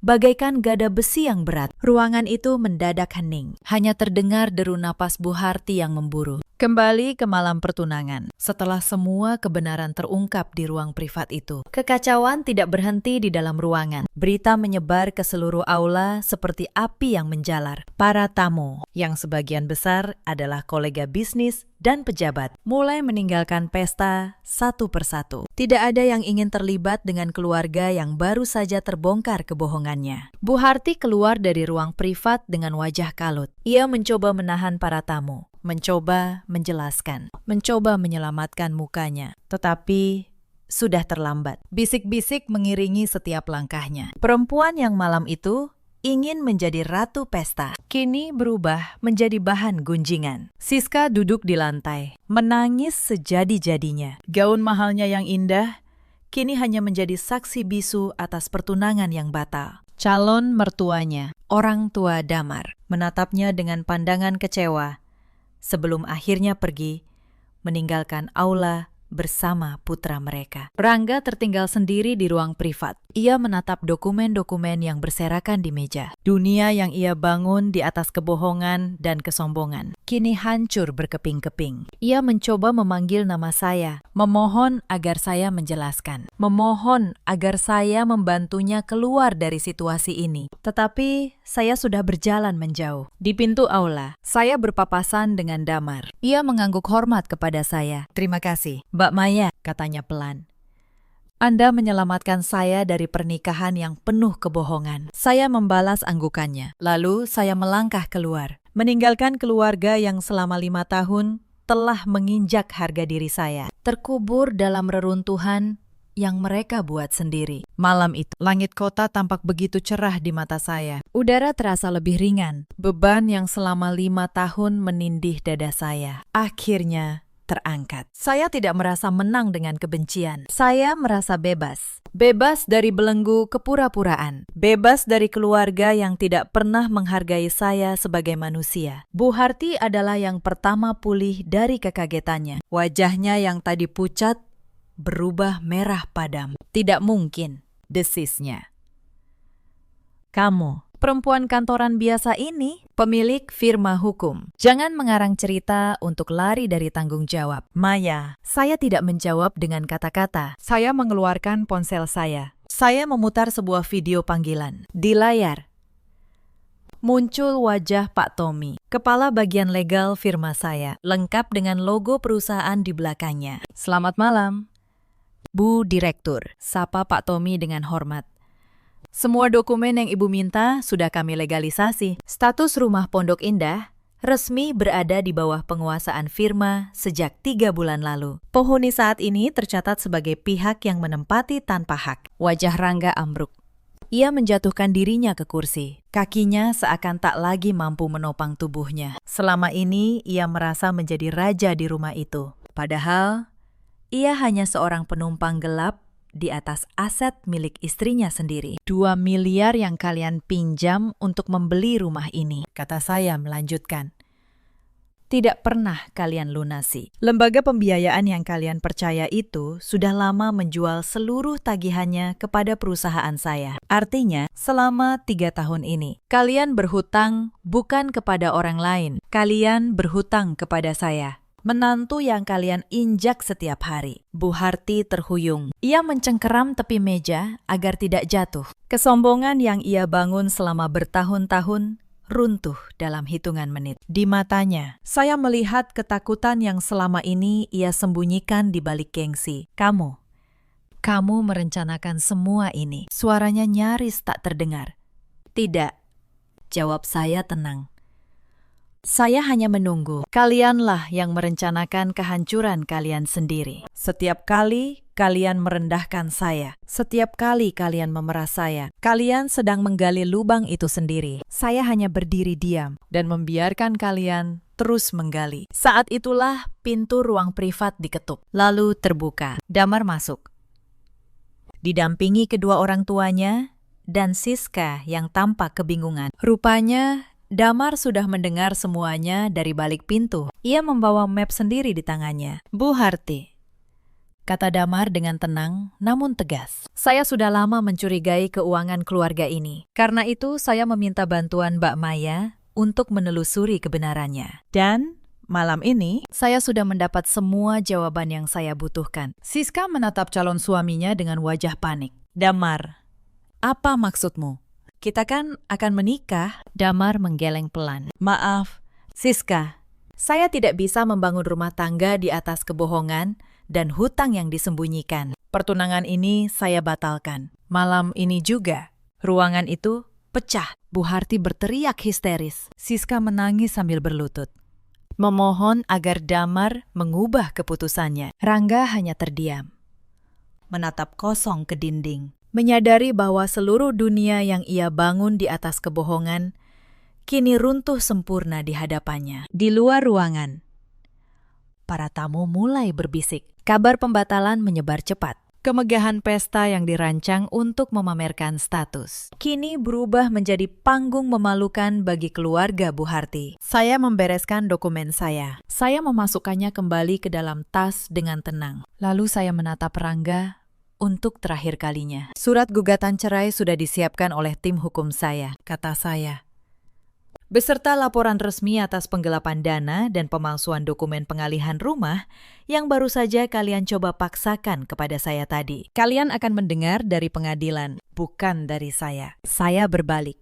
bagaikan gada besi yang berat. Ruangan itu mendadak hening. Hanya terdengar deru napas Bu Harti yang memburu. Kembali ke malam pertunangan. Setelah semua kebenaran terungkap di ruang privat itu, kekacauan tidak berhenti di dalam ruangan. Berita menyebar ke seluruh aula seperti api yang menjalar. Para tamu, yang sebagian besar adalah kolega bisnis dan pejabat, mulai meninggalkan pesta satu persatu. Tidak ada yang ingin terlibat dengan keluarga yang baru saja terbongkar kebohongannya. Bu Harti keluar dari ruang privat dengan wajah kalut. Ia mencoba menahan para tamu, mencoba menjelaskan, mencoba menyelamatkan mukanya. Tetapi sudah terlambat. Bisik-bisik mengiringi setiap langkahnya. Perempuan yang malam itu ingin menjadi ratu pesta, kini berubah menjadi bahan gunjingan. Siska duduk di lantai, menangis sejadi-jadinya. Gaun mahalnya yang indah, kini hanya menjadi saksi bisu atas pertunangan yang batal. Calon mertuanya, orang tua Damar, menatapnya dengan pandangan kecewa sebelum akhirnya pergi, meninggalkan aula bersama putra mereka. Rangga tertinggal sendiri di ruang privat. Ia menatap dokumen-dokumen yang berserakan di meja. Dunia yang ia bangun di atas kebohongan dan kesombongan kini hancur berkeping-keping. Ia mencoba memanggil nama saya, memohon agar saya menjelaskan, memohon agar saya membantunya keluar dari situasi ini. Tetapi saya sudah berjalan menjauh. Di pintu aula, saya berpapasan dengan Damar. Ia mengangguk hormat kepada saya. Terima kasih, Mbak Maya, katanya pelan. Anda menyelamatkan saya dari pernikahan yang penuh kebohongan. Saya membalas anggukannya. Lalu saya melangkah keluar, meninggalkan keluarga yang selama 5 tahun telah menginjak harga diri saya, terkubur dalam reruntuhan yang mereka buat sendiri. Malam itu, langit kota tampak begitu cerah di mata saya. Udara terasa lebih ringan. Beban yang selama 5 tahun menindih dada saya akhirnya terangkat. Saya tidak merasa menang dengan kebencian. Saya merasa bebas. Bebas dari belenggu kepura-puraan. Bebas dari keluarga yang tidak pernah menghargai saya sebagai manusia. Bu Harti adalah yang pertama pulih dari kekagetannya. Wajahnya yang tadi pucat berubah merah padam. Tidak mungkin, desisnya. Kamu, perempuan kantoran biasa ini, pemilik firma hukum. Jangan mengarang cerita untuk lari dari tanggung jawab. Maya, saya tidak menjawab dengan kata-kata. Saya mengeluarkan ponsel saya. Saya memutar sebuah video panggilan. Di layar muncul wajah Pak Tommy, kepala bagian legal firma saya, lengkap dengan logo perusahaan di belakangnya. Selamat malam, Bu Direktur, sapa Pak Tommy dengan hormat. Semua dokumen yang Ibu minta sudah kami legalisasi. Status rumah Pondok Indah resmi berada di bawah penguasaan firma sejak 3 bulan lalu. Penghuni saat ini tercatat sebagai pihak yang menempati tanpa hak. Wajah Rangga ambruk. Ia menjatuhkan dirinya ke kursi. Kakinya seakan tak lagi mampu menopang tubuhnya. Selama ini ia merasa menjadi raja di rumah itu. Padahal ia hanya seorang penumpang gelap di atas aset milik istrinya sendiri. 2 miliar yang kalian pinjam untuk membeli rumah ini, kata saya melanjutkan. Tidak pernah kalian lunasi. Lembaga pembiayaan yang kalian percaya itu sudah lama menjual seluruh tagihannya kepada perusahaan saya. Artinya, selama 3 tahun ini, kalian berhutang bukan kepada orang lain. Kalian berhutang kepada saya. Menantu yang kalian injak setiap hari. Bu Harti terhuyung. Ia mencengkeram tepi meja agar tidak jatuh. Kesombongan yang ia bangun selama bertahun-tahun runtuh dalam hitungan menit. Di matanya, saya melihat ketakutan yang selama ini ia sembunyikan di balik gengsi. Kamu merencanakan semua ini. Suaranya nyaris tak terdengar. Tidak, jawab saya tenang. Saya hanya menunggu. Kalianlah yang merencanakan kehancuran kalian sendiri. Setiap kali kalian merendahkan saya, setiap kali kalian memeras saya, kalian sedang menggali lubang itu sendiri. Saya hanya berdiri diam dan membiarkan kalian terus menggali. Saat itulah pintu ruang privat diketuk, lalu terbuka. Damar masuk. Didampingi kedua orang tuanya dan Siska yang tampak kebingungan. Rupanya Damar sudah mendengar semuanya dari balik pintu. Ia membawa map sendiri di tangannya. Bu Harti, kata Damar dengan tenang namun tegas. Saya sudah lama mencurigai keuangan keluarga ini. Karena itu saya meminta bantuan Mbak Maya untuk menelusuri kebenarannya. Dan malam ini saya sudah mendapat semua jawaban yang saya butuhkan. Siska menatap calon suaminya dengan wajah panik. Damar, apa maksudmu? Kita kan akan menikah. Damar menggeleng pelan. Maaf, Siska. Saya tidak bisa membangun rumah tangga di atas kebohongan dan hutang yang disembunyikan. Pertunangan ini saya batalkan. Malam ini juga, ruangan itu pecah. Bu Harti berteriak histeris. Siska menangis sambil berlutut, memohon agar Damar mengubah keputusannya. Rangga hanya terdiam, menatap kosong ke dinding. Menyadari bahwa seluruh dunia yang ia bangun di atas kebohongan kini runtuh sempurna di hadapannya. Di luar ruangan, para tamu mulai berbisik. Kabar pembatalan menyebar cepat. Kemegahan pesta yang dirancang untuk memamerkan status kini berubah menjadi panggung memalukan bagi keluarga Bu Harti. Saya membereskan dokumen saya. Saya memasukkannya kembali ke dalam tas dengan tenang. Lalu saya menatap Rangga untuk terakhir kalinya. Surat gugatan cerai sudah disiapkan oleh tim hukum saya, kata saya, beserta laporan resmi atas penggelapan dana dan pemalsuan dokumen pengalihan rumah yang baru saja kalian coba paksakan kepada saya tadi. Kalian akan mendengar dari pengadilan, bukan dari saya. Saya berbalik.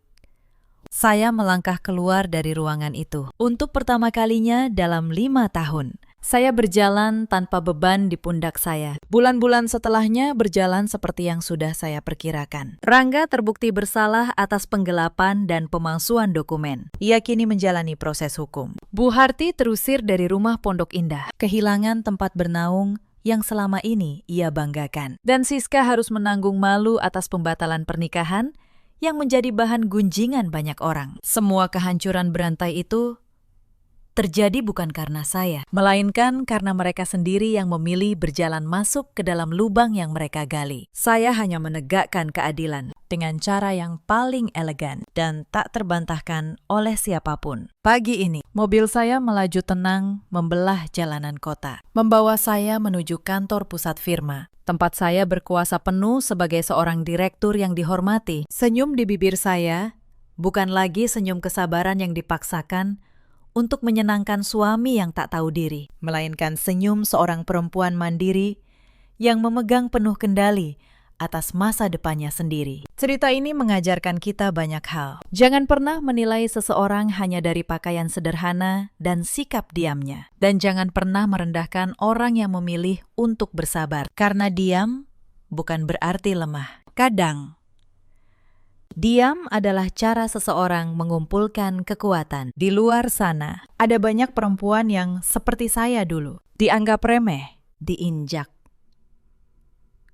Saya melangkah keluar dari ruangan itu. Untuk pertama kalinya dalam 5 tahun, saya berjalan tanpa beban di pundak saya. Bulan-bulan setelahnya berjalan seperti yang sudah saya perkirakan. Rangga terbukti bersalah atas penggelapan dan pemalsuan dokumen. Ia kini menjalani proses hukum. Bu Harti terusir dari rumah Pondok Indah, kehilangan tempat bernaung yang selama ini ia banggakan. Dan Siska harus menanggung malu atas pembatalan pernikahan yang menjadi bahan gunjingan banyak orang. Semua kehancuran berantai itu terjadi bukan karena saya, melainkan karena mereka sendiri yang memilih berjalan masuk ke dalam lubang yang mereka gali. Saya hanya menegakkan keadilan dengan cara yang paling elegan dan tak terbantahkan oleh siapapun. Pagi ini, mobil saya melaju tenang membelah jalanan kota, membawa saya menuju kantor pusat firma, tempat saya berkuasa penuh sebagai seorang direktur yang dihormati. Senyum di bibir saya bukan lagi senyum kesabaran yang dipaksakan untuk menyenangkan suami yang tak tahu diri, melainkan senyum seorang perempuan mandiri yang memegang penuh kendali atas masa depannya sendiri. Cerita ini mengajarkan kita banyak hal. Jangan pernah menilai seseorang hanya dari pakaian sederhana dan sikap diamnya. Dan jangan pernah merendahkan orang yang memilih untuk bersabar. Karena diam bukan berarti lemah. Kadang Diam adalah cara seseorang mengumpulkan kekuatan. Di luar sana, ada banyak perempuan yang seperti saya dulu, dianggap remeh, diinjak,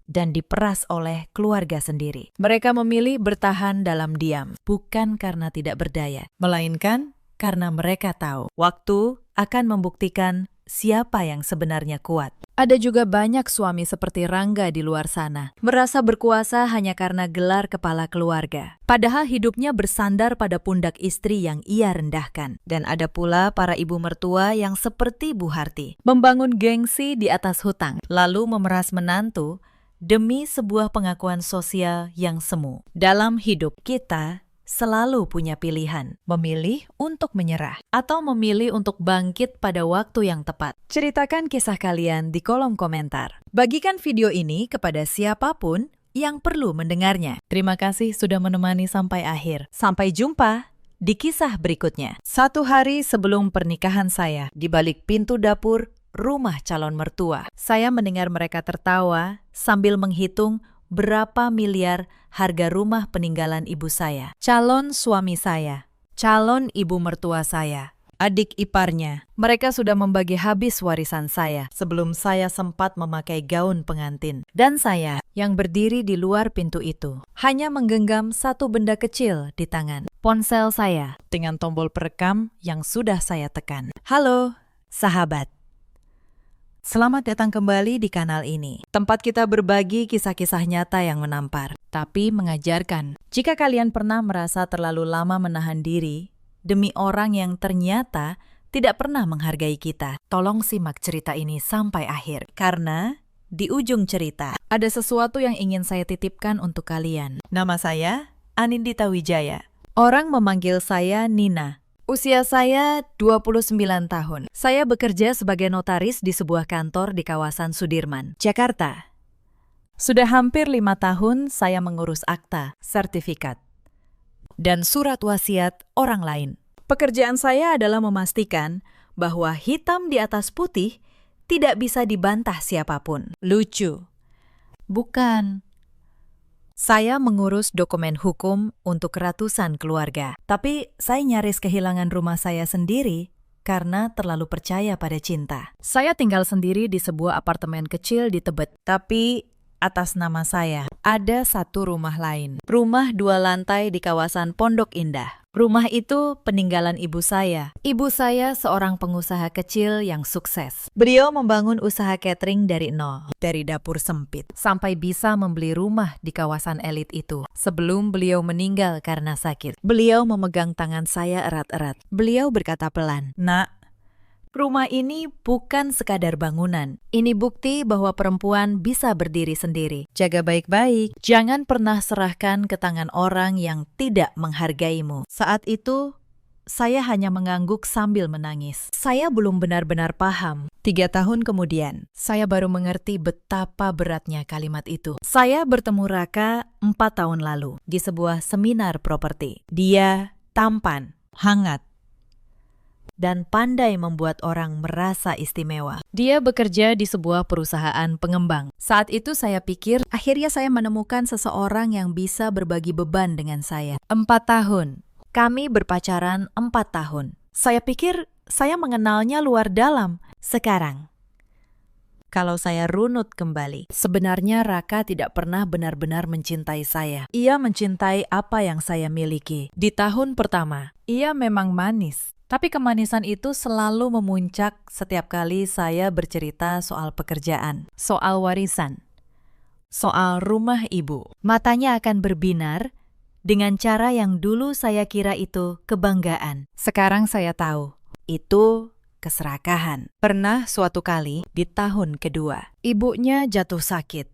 dan diperas oleh keluarga sendiri. Mereka memilih bertahan dalam diam, bukan karena tidak berdaya, melainkan karena mereka tahu waktu akan membuktikan siapa yang sebenarnya kuat. Ada juga banyak suami seperti Rangga di luar sana, merasa berkuasa hanya karena gelar kepala keluarga. Padahal hidupnya bersandar pada pundak istri yang ia rendahkan. Dan ada pula para ibu mertua yang seperti Bu Harti, membangun gengsi di atas hutang, lalu memeras menantu demi sebuah pengakuan sosial yang semu. Dalam hidup kita selalu punya pilihan, memilih untuk menyerah atau memilih untuk bangkit pada waktu yang tepat. Ceritakan kisah kalian di kolom komentar. Bagikan video ini kepada siapapun yang perlu mendengarnya. Terima kasih sudah menemani sampai akhir. Sampai jumpa di kisah berikutnya. Satu hari sebelum pernikahan saya, di balik pintu dapur rumah calon mertua, saya mendengar mereka tertawa sambil menghitung berapa miliar harga rumah peninggalan ibu saya, calon suami saya, calon ibu mertua saya, adik iparnya. Mereka sudah membagi habis warisan saya sebelum saya sempat memakai gaun pengantin. Dan saya yang berdiri di luar pintu itu hanya menggenggam satu benda kecil di tangan, ponsel saya dengan tombol perekam yang sudah saya tekan. Halo, sahabat. Selamat datang kembali di kanal ini, tempat kita berbagi kisah-kisah nyata yang menampar, tapi mengajarkan. Jika kalian pernah merasa terlalu lama menahan diri demi orang yang ternyata tidak pernah menghargai kita, tolong simak cerita ini sampai akhir. Karena di ujung cerita ada sesuatu yang ingin saya titipkan untuk kalian. Nama saya Anindita Wijaya. Orang memanggil saya Nina. Usia saya 29 tahun. Saya bekerja sebagai notaris di sebuah kantor di kawasan Sudirman, Jakarta. Sudah hampir 5 tahun saya mengurus akta, sertifikat, dan surat wasiat orang lain. Pekerjaan saya adalah memastikan bahwa hitam di atas putih tidak bisa dibantah siapapun. Lucu? Bukan. Saya mengurus dokumen hukum untuk ratusan keluarga, tapi saya nyaris kehilangan rumah saya sendiri karena terlalu percaya pada cinta. Saya tinggal sendiri di sebuah apartemen kecil di Tebet, tapi atas nama saya ada satu rumah lain. Rumah 2 lantai di kawasan Pondok Indah. Rumah itu peninggalan ibu saya. Ibu saya seorang pengusaha kecil yang sukses. Beliau membangun usaha catering dari nol, dari dapur sempit, sampai bisa membeli rumah di kawasan elit itu. Sebelum beliau meninggal karena sakit, beliau memegang tangan saya erat-erat. Beliau berkata pelan, "Nak, rumah ini bukan sekadar bangunan. Ini bukti bahwa perempuan bisa berdiri sendiri. Jaga baik-baik. Jangan pernah serahkan ke tangan orang yang tidak menghargaimu." Saat itu, saya hanya mengangguk sambil menangis. Saya belum benar-benar paham. 3 tahun kemudian, saya baru mengerti betapa beratnya kalimat itu. Saya bertemu Raka 4 tahun lalu di sebuah seminar properti. Dia tampan, hangat, dan pandai membuat orang merasa istimewa. Dia bekerja di sebuah perusahaan pengembang. Saat itu saya pikir, akhirnya saya menemukan seseorang yang bisa berbagi beban dengan saya. 4 tahun. Kami berpacaran 4 tahun. Saya pikir saya mengenalnya luar dalam. Sekarang, kalau saya runut kembali, sebenarnya Raka tidak pernah benar-benar mencintai saya. Ia mencintai apa yang saya miliki. Di tahun pertama, ia memang manis. Tapi kemanisan itu selalu memuncak setiap kali saya bercerita soal pekerjaan, soal warisan, soal rumah ibu. Matanya akan berbinar dengan cara yang dulu saya kira itu kebanggaan. Sekarang saya tahu, itu keserakahan. Pernah suatu kali di tahun kedua, ibunya jatuh sakit.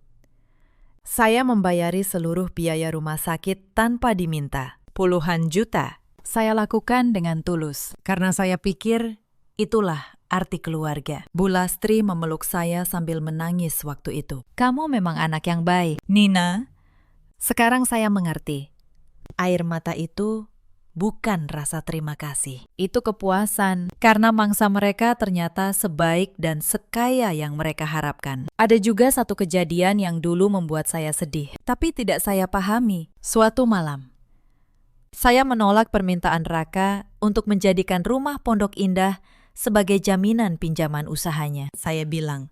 Saya membayari seluruh biaya rumah sakit tanpa diminta, puluhan juta. Saya lakukan dengan tulus, karena saya pikir itulah arti keluarga. Bu Lastri memeluk saya sambil menangis waktu itu. "Kamu memang anak yang baik, Nina." Sekarang saya mengerti. Air mata itu bukan rasa terima kasih. Itu kepuasan, karena mangsa mereka ternyata sebaik dan sekaya yang mereka harapkan. Ada juga satu kejadian yang dulu membuat saya sedih, tapi tidak saya pahami. Suatu malam, Saya menolak permintaan Raka untuk menjadikan rumah Pondok Indah sebagai jaminan pinjaman usahanya. Saya bilang,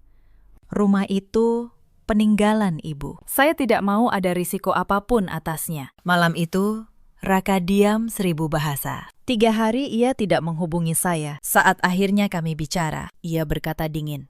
rumah itu peninggalan ibu. Saya tidak mau ada risiko apapun atasnya. Malam itu, Raka diam 1000 bahasa. 3 hari ia tidak menghubungi saya. Saat akhirnya kami bicara, ia berkata dingin,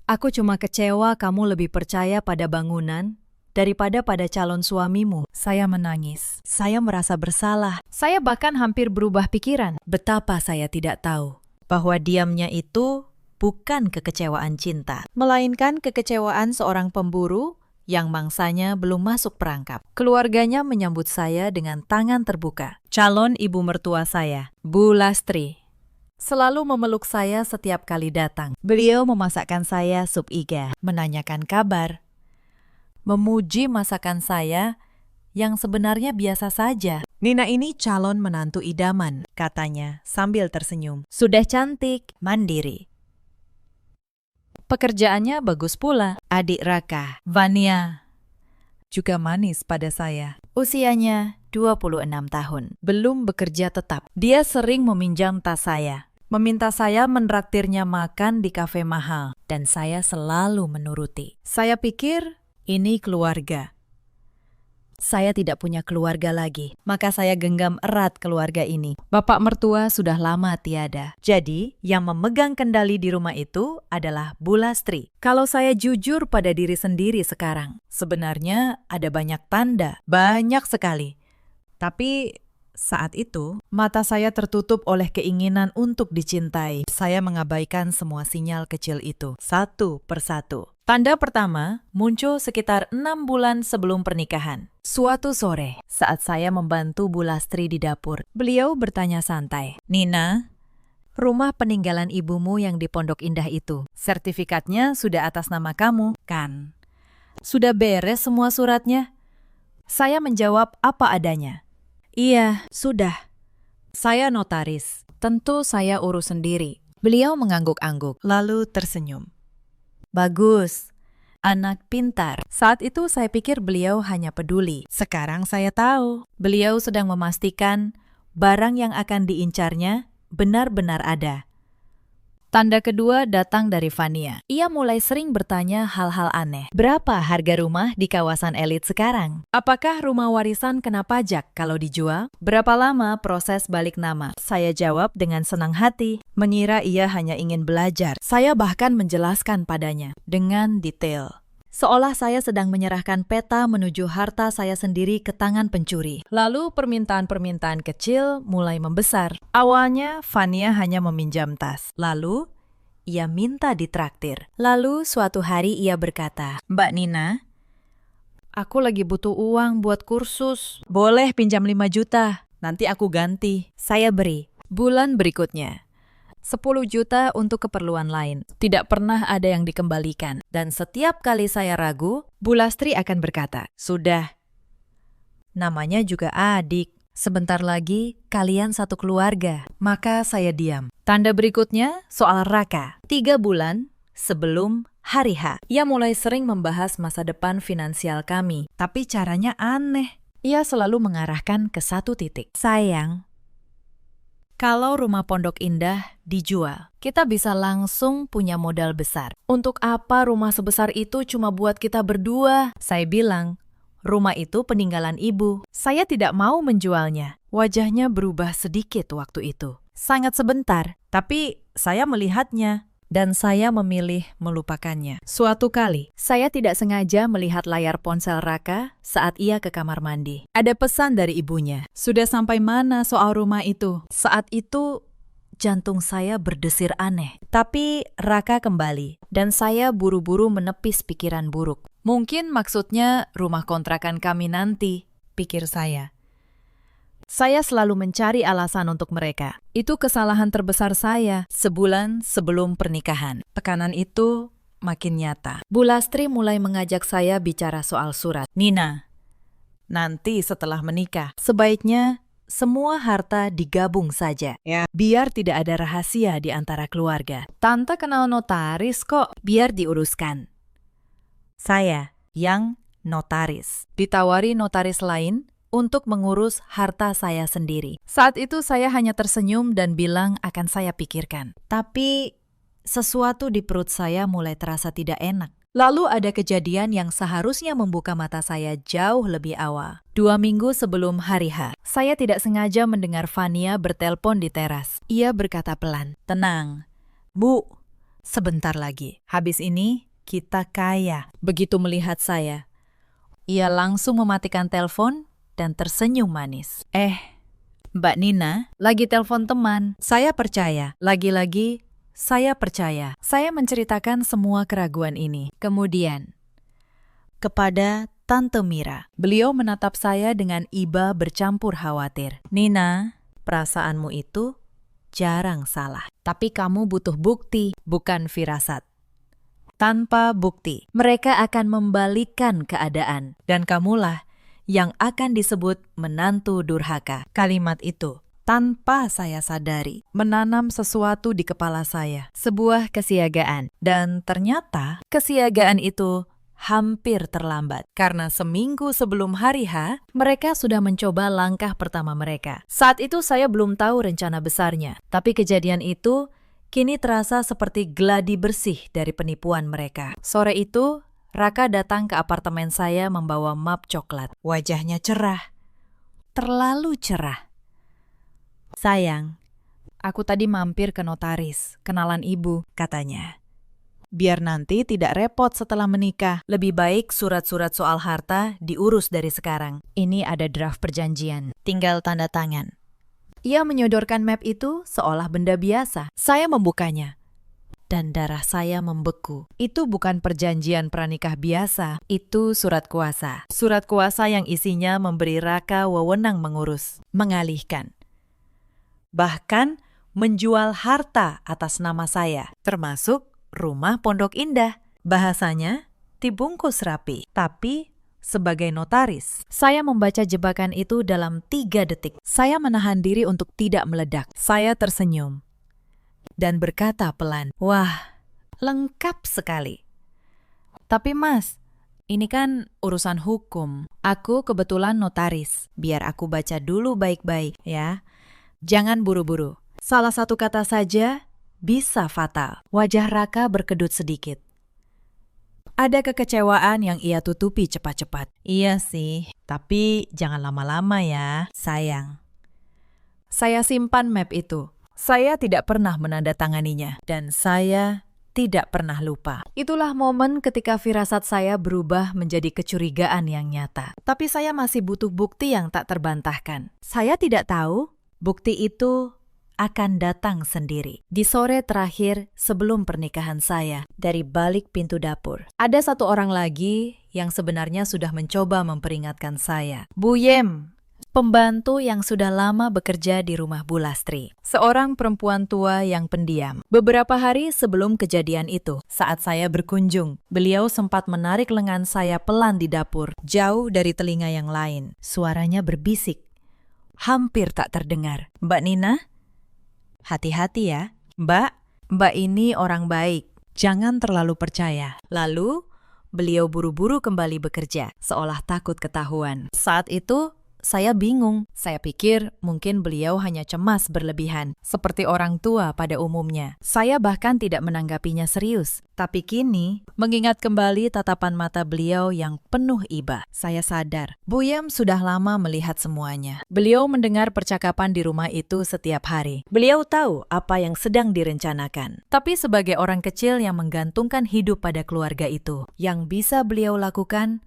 "Aku cuma kecewa kamu lebih percaya pada bangunan daripada pada calon suamimu." Saya menangis. Saya merasa bersalah. Saya bahkan hampir berubah pikiran. Betapa saya tidak tahu bahwa diamnya itu bukan kekecewaan cinta, melainkan kekecewaan seorang pemburu yang mangsanya belum masuk perangkap. Keluarganya menyambut saya dengan tangan terbuka. Calon ibu mertua saya, Bu Lastri, selalu memeluk saya setiap kali datang. Beliau memasakkan saya sup iga, menanyakan kabar, memuji masakan saya yang sebenarnya biasa saja. "Nina ini calon menantu idaman," katanya sambil tersenyum. "Sudah cantik, mandiri. Pekerjaannya bagus pula." Adik Raka, Vania, juga manis pada saya. Usianya 26 tahun, belum bekerja tetap. Dia sering meminjam tas saya, meminta saya menraktirnya makan di kafe mahal, dan saya selalu menuruti. Saya pikir ini keluarga. Saya tidak punya keluarga lagi, maka saya genggam erat keluarga ini. Bapak mertua sudah lama tiada. Jadi, yang memegang kendali di rumah itu adalah Bu Lastri. Kalau saya jujur pada diri sendiri sekarang, sebenarnya ada banyak tanda, banyak sekali. Tapi saat itu, mata saya tertutup oleh keinginan untuk dicintai. Saya mengabaikan semua sinyal kecil itu, satu persatu. Tanda pertama muncul sekitar 6 bulan sebelum pernikahan. Suatu sore, saat saya membantu Bu Lastri di dapur, beliau bertanya santai, "Nina, rumah peninggalan ibumu yang di Pondok Indah itu, sertifikatnya sudah atas nama kamu, kan? Sudah beres semua suratnya?" Saya menjawab apa adanya. "Iya, sudah. Saya notaris. Tentu saya urus sendiri." Beliau mengangguk-angguk, lalu tersenyum. "Bagus. Anak pintar." Saat itu saya pikir beliau hanya peduli. Sekarang saya tahu, beliau sedang memastikan barang yang akan diincarnya benar-benar ada. Tanda kedua datang dari Vania. Ia mulai sering bertanya hal-hal aneh. Berapa harga rumah di kawasan elit sekarang? Apakah rumah warisan kena pajak kalau dijual? Berapa lama proses balik nama? Saya jawab dengan senang hati, mengira ia hanya ingin belajar. Saya bahkan menjelaskan padanya dengan detail, seolah saya sedang menyerahkan peta menuju harta saya sendiri ke tangan pencuri. Lalu permintaan-permintaan kecil mulai membesar. Awalnya Vania hanya meminjam tas. Lalu ia minta ditraktir. Lalu suatu hari ia berkata, "Mbak Nina, aku lagi butuh uang buat kursus. Boleh pinjam 5 juta, nanti aku ganti." Saya beri. Bulan berikutnya 10 juta untuk keperluan lain. Tidak pernah ada yang dikembalikan. Dan setiap kali saya ragu, Bu Lastri akan berkata, "Sudah. Namanya juga adik. Sebentar lagi kalian satu keluarga." Maka saya diam. Tanda berikutnya soal Raka. 3 bulan sebelum hari H, ia mulai sering membahas masa depan finansial kami. Tapi caranya aneh. Ia selalu mengarahkan ke satu titik. "Sayang, kalau rumah Pondok Indah dijual, kita bisa langsung punya modal besar. Untuk apa rumah sebesar itu cuma buat kita berdua?" Saya bilang, "Rumah itu peninggalan ibu. Saya tidak mau menjualnya." Wajahnya berubah sedikit waktu itu. Sangat sebentar, tapi saya melihatnya. Dan saya memilih melupakannya. Suatu kali, saya tidak sengaja melihat layar ponsel Raka saat ia ke kamar mandi. Ada pesan dari ibunya. "Sudah sampai mana soal rumah itu?" Saat itu, jantung saya berdesir aneh. Tapi Raka kembali, dan saya buru-buru menepis pikiran buruk. Mungkin maksudnya rumah kontrakan kami nanti, pikir saya. Saya selalu mencari alasan untuk mereka. Itu kesalahan terbesar saya sebulan sebelum pernikahan. Tekanan itu makin nyata. Bu Lastri mulai mengajak saya bicara soal surat. "Nina, nanti setelah menikah, sebaiknya semua harta digabung saja, ya, biar tidak ada rahasia di antara keluarga. Tante kenal notaris kok, biar diuruskan." Saya yang notaris. Ditawari notaris lain, untuk mengurus harta saya sendiri. Saat itu saya hanya tersenyum dan bilang akan saya pikirkan. Tapi sesuatu di perut saya mulai terasa tidak enak. Lalu ada kejadian yang seharusnya membuka mata saya jauh lebih awal. 2 minggu sebelum hari H, saya tidak sengaja mendengar Fania bertelpon di teras. Ia berkata pelan, "Tenang, Bu, sebentar lagi. Habis ini kita kaya." Begitu melihat saya, ia langsung mematikan telepon dan tersenyum manis. Mbak Nina, lagi telepon teman. Saya percaya. Lagi-lagi, saya percaya. Saya menceritakan semua keraguan ini. Kemudian, kepada Tante Mira. Beliau menatap saya dengan iba bercampur khawatir. "Nina, perasaanmu itu jarang salah. Tapi kamu butuh bukti, bukan firasat. Tanpa bukti, mereka akan membalikkan keadaan. Dan kamulah yang akan disebut menantu durhaka." Kalimat itu, tanpa saya sadari, menanam sesuatu di kepala saya. Sebuah kesiagaan. Dan ternyata kesiagaan itu hampir terlambat. Karena seminggu sebelum hari H, mereka sudah mencoba langkah pertama mereka. Saat itu saya belum tahu rencana besarnya. Tapi kejadian itu kini terasa seperti gladi bersih dari penipuan mereka. Sore itu, Raka datang ke apartemen saya membawa map coklat. Wajahnya cerah. Terlalu cerah. "Sayang, aku tadi mampir ke notaris, kenalan ibu," katanya. "Biar nanti tidak repot setelah menikah. Lebih baik surat-surat soal harta diurus dari sekarang. Ini ada draft perjanjian. Tinggal tanda tangan." Ia menyodorkan map itu seolah benda biasa. Saya membukanya. Dan darah saya membeku. Itu bukan perjanjian pranikah biasa. Itu surat kuasa. Surat kuasa yang isinya memberi Raka wewenang mengurus, mengalihkan. Bahkan menjual harta atas nama saya. Termasuk rumah Pondok Indah. Bahasanya dibungkus rapi. Tapi sebagai notaris, saya membaca jebakan itu dalam 3 detik. Saya menahan diri untuk tidak meledak. Saya tersenyum dan berkata pelan, "Wah, lengkap sekali. Tapi Mas, ini kan urusan hukum. Aku kebetulan notaris. Biar aku baca dulu baik-baik ya. Jangan buru-buru. Salah satu kata saja bisa fatal." Wajah Raka berkedut sedikit. Ada kekecewaan yang ia tutupi cepat-cepat. "Iya sih, tapi jangan lama-lama ya, sayang." Saya simpan map itu. Saya tidak pernah menandatanganinya, dan saya tidak pernah lupa. Itulah momen ketika firasat saya berubah menjadi kecurigaan yang nyata. Tapi saya masih butuh bukti yang tak terbantahkan. Saya tidak tahu bukti itu akan datang sendiri. Di sore terakhir sebelum pernikahan saya, dari balik pintu dapur, ada satu orang lagi yang sebenarnya sudah mencoba memperingatkan saya. Bu Yem, pembantu yang sudah lama bekerja di rumah Bu Lastri. Seorang perempuan tua yang pendiam. Beberapa hari sebelum kejadian itu, saat saya berkunjung, beliau sempat menarik lengan saya pelan di dapur, jauh dari telinga yang lain. Suaranya berbisik, hampir tak terdengar. "Mbak Nina, hati-hati ya. Mbak ini orang baik. Jangan terlalu percaya." Lalu, beliau buru-buru kembali bekerja, seolah takut ketahuan. Saat itu, saya bingung. Saya pikir mungkin beliau hanya cemas berlebihan, seperti orang tua pada umumnya. Saya bahkan tidak menanggapinya serius. Tapi kini, mengingat kembali tatapan mata beliau yang penuh iba, saya sadar Bu Yem sudah lama melihat semuanya. Beliau mendengar percakapan di rumah itu setiap hari. Beliau tahu apa yang sedang direncanakan. Tapi sebagai orang kecil yang menggantungkan hidup pada keluarga itu, yang bisa beliau lakukan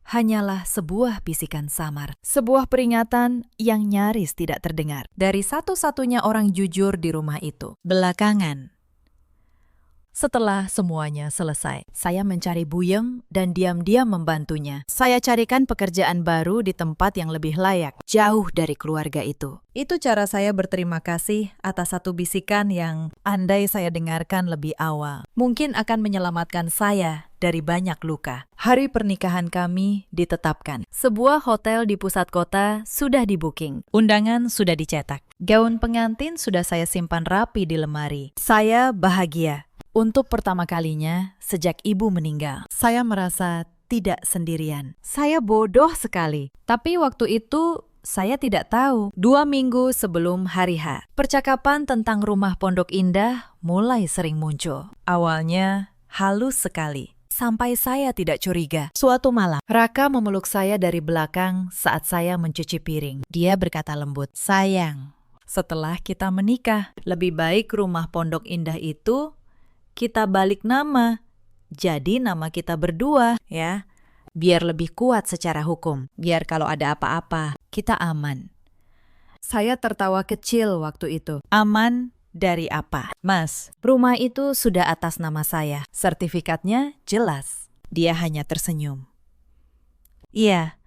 hanyalah sebuah bisikan samar, sebuah peringatan yang nyaris tidak terdengar dari satu-satunya orang jujur di rumah itu. Belakangan, setelah semuanya selesai, saya mencari Bu Yem dan diam-diam membantunya. Saya carikan pekerjaan baru di tempat yang lebih layak, jauh dari keluarga itu. Itu cara saya berterima kasih atas satu bisikan yang andai saya dengarkan lebih awal, mungkin akan menyelamatkan saya dari banyak luka. Hari pernikahan kami ditetapkan. Sebuah hotel di pusat kota sudah di-booking. Undangan sudah dicetak. Gaun pengantin sudah saya simpan rapi di lemari. Saya bahagia. Untuk pertama kalinya sejak ibu meninggal, saya merasa tidak sendirian. Saya bodoh sekali. Tapi waktu itu saya tidak tahu. 2 minggu sebelum hari H, percakapan tentang rumah Pondok Indah mulai sering muncul. Awalnya halus sekali, sampai saya tidak curiga. Suatu malam, Raka memeluk saya dari belakang saat saya mencuci piring. Dia berkata lembut, "Sayang, setelah kita menikah, lebih baik rumah Pondok Indah itu kita balik nama. Jadi nama kita berdua, ya. Biar lebih kuat secara hukum. Biar kalau ada apa-apa, kita aman." Saya tertawa kecil waktu itu. Aman dari apa? "Mas, rumah itu sudah atas nama saya. Sertifikatnya jelas." Dia hanya tersenyum. "Iya,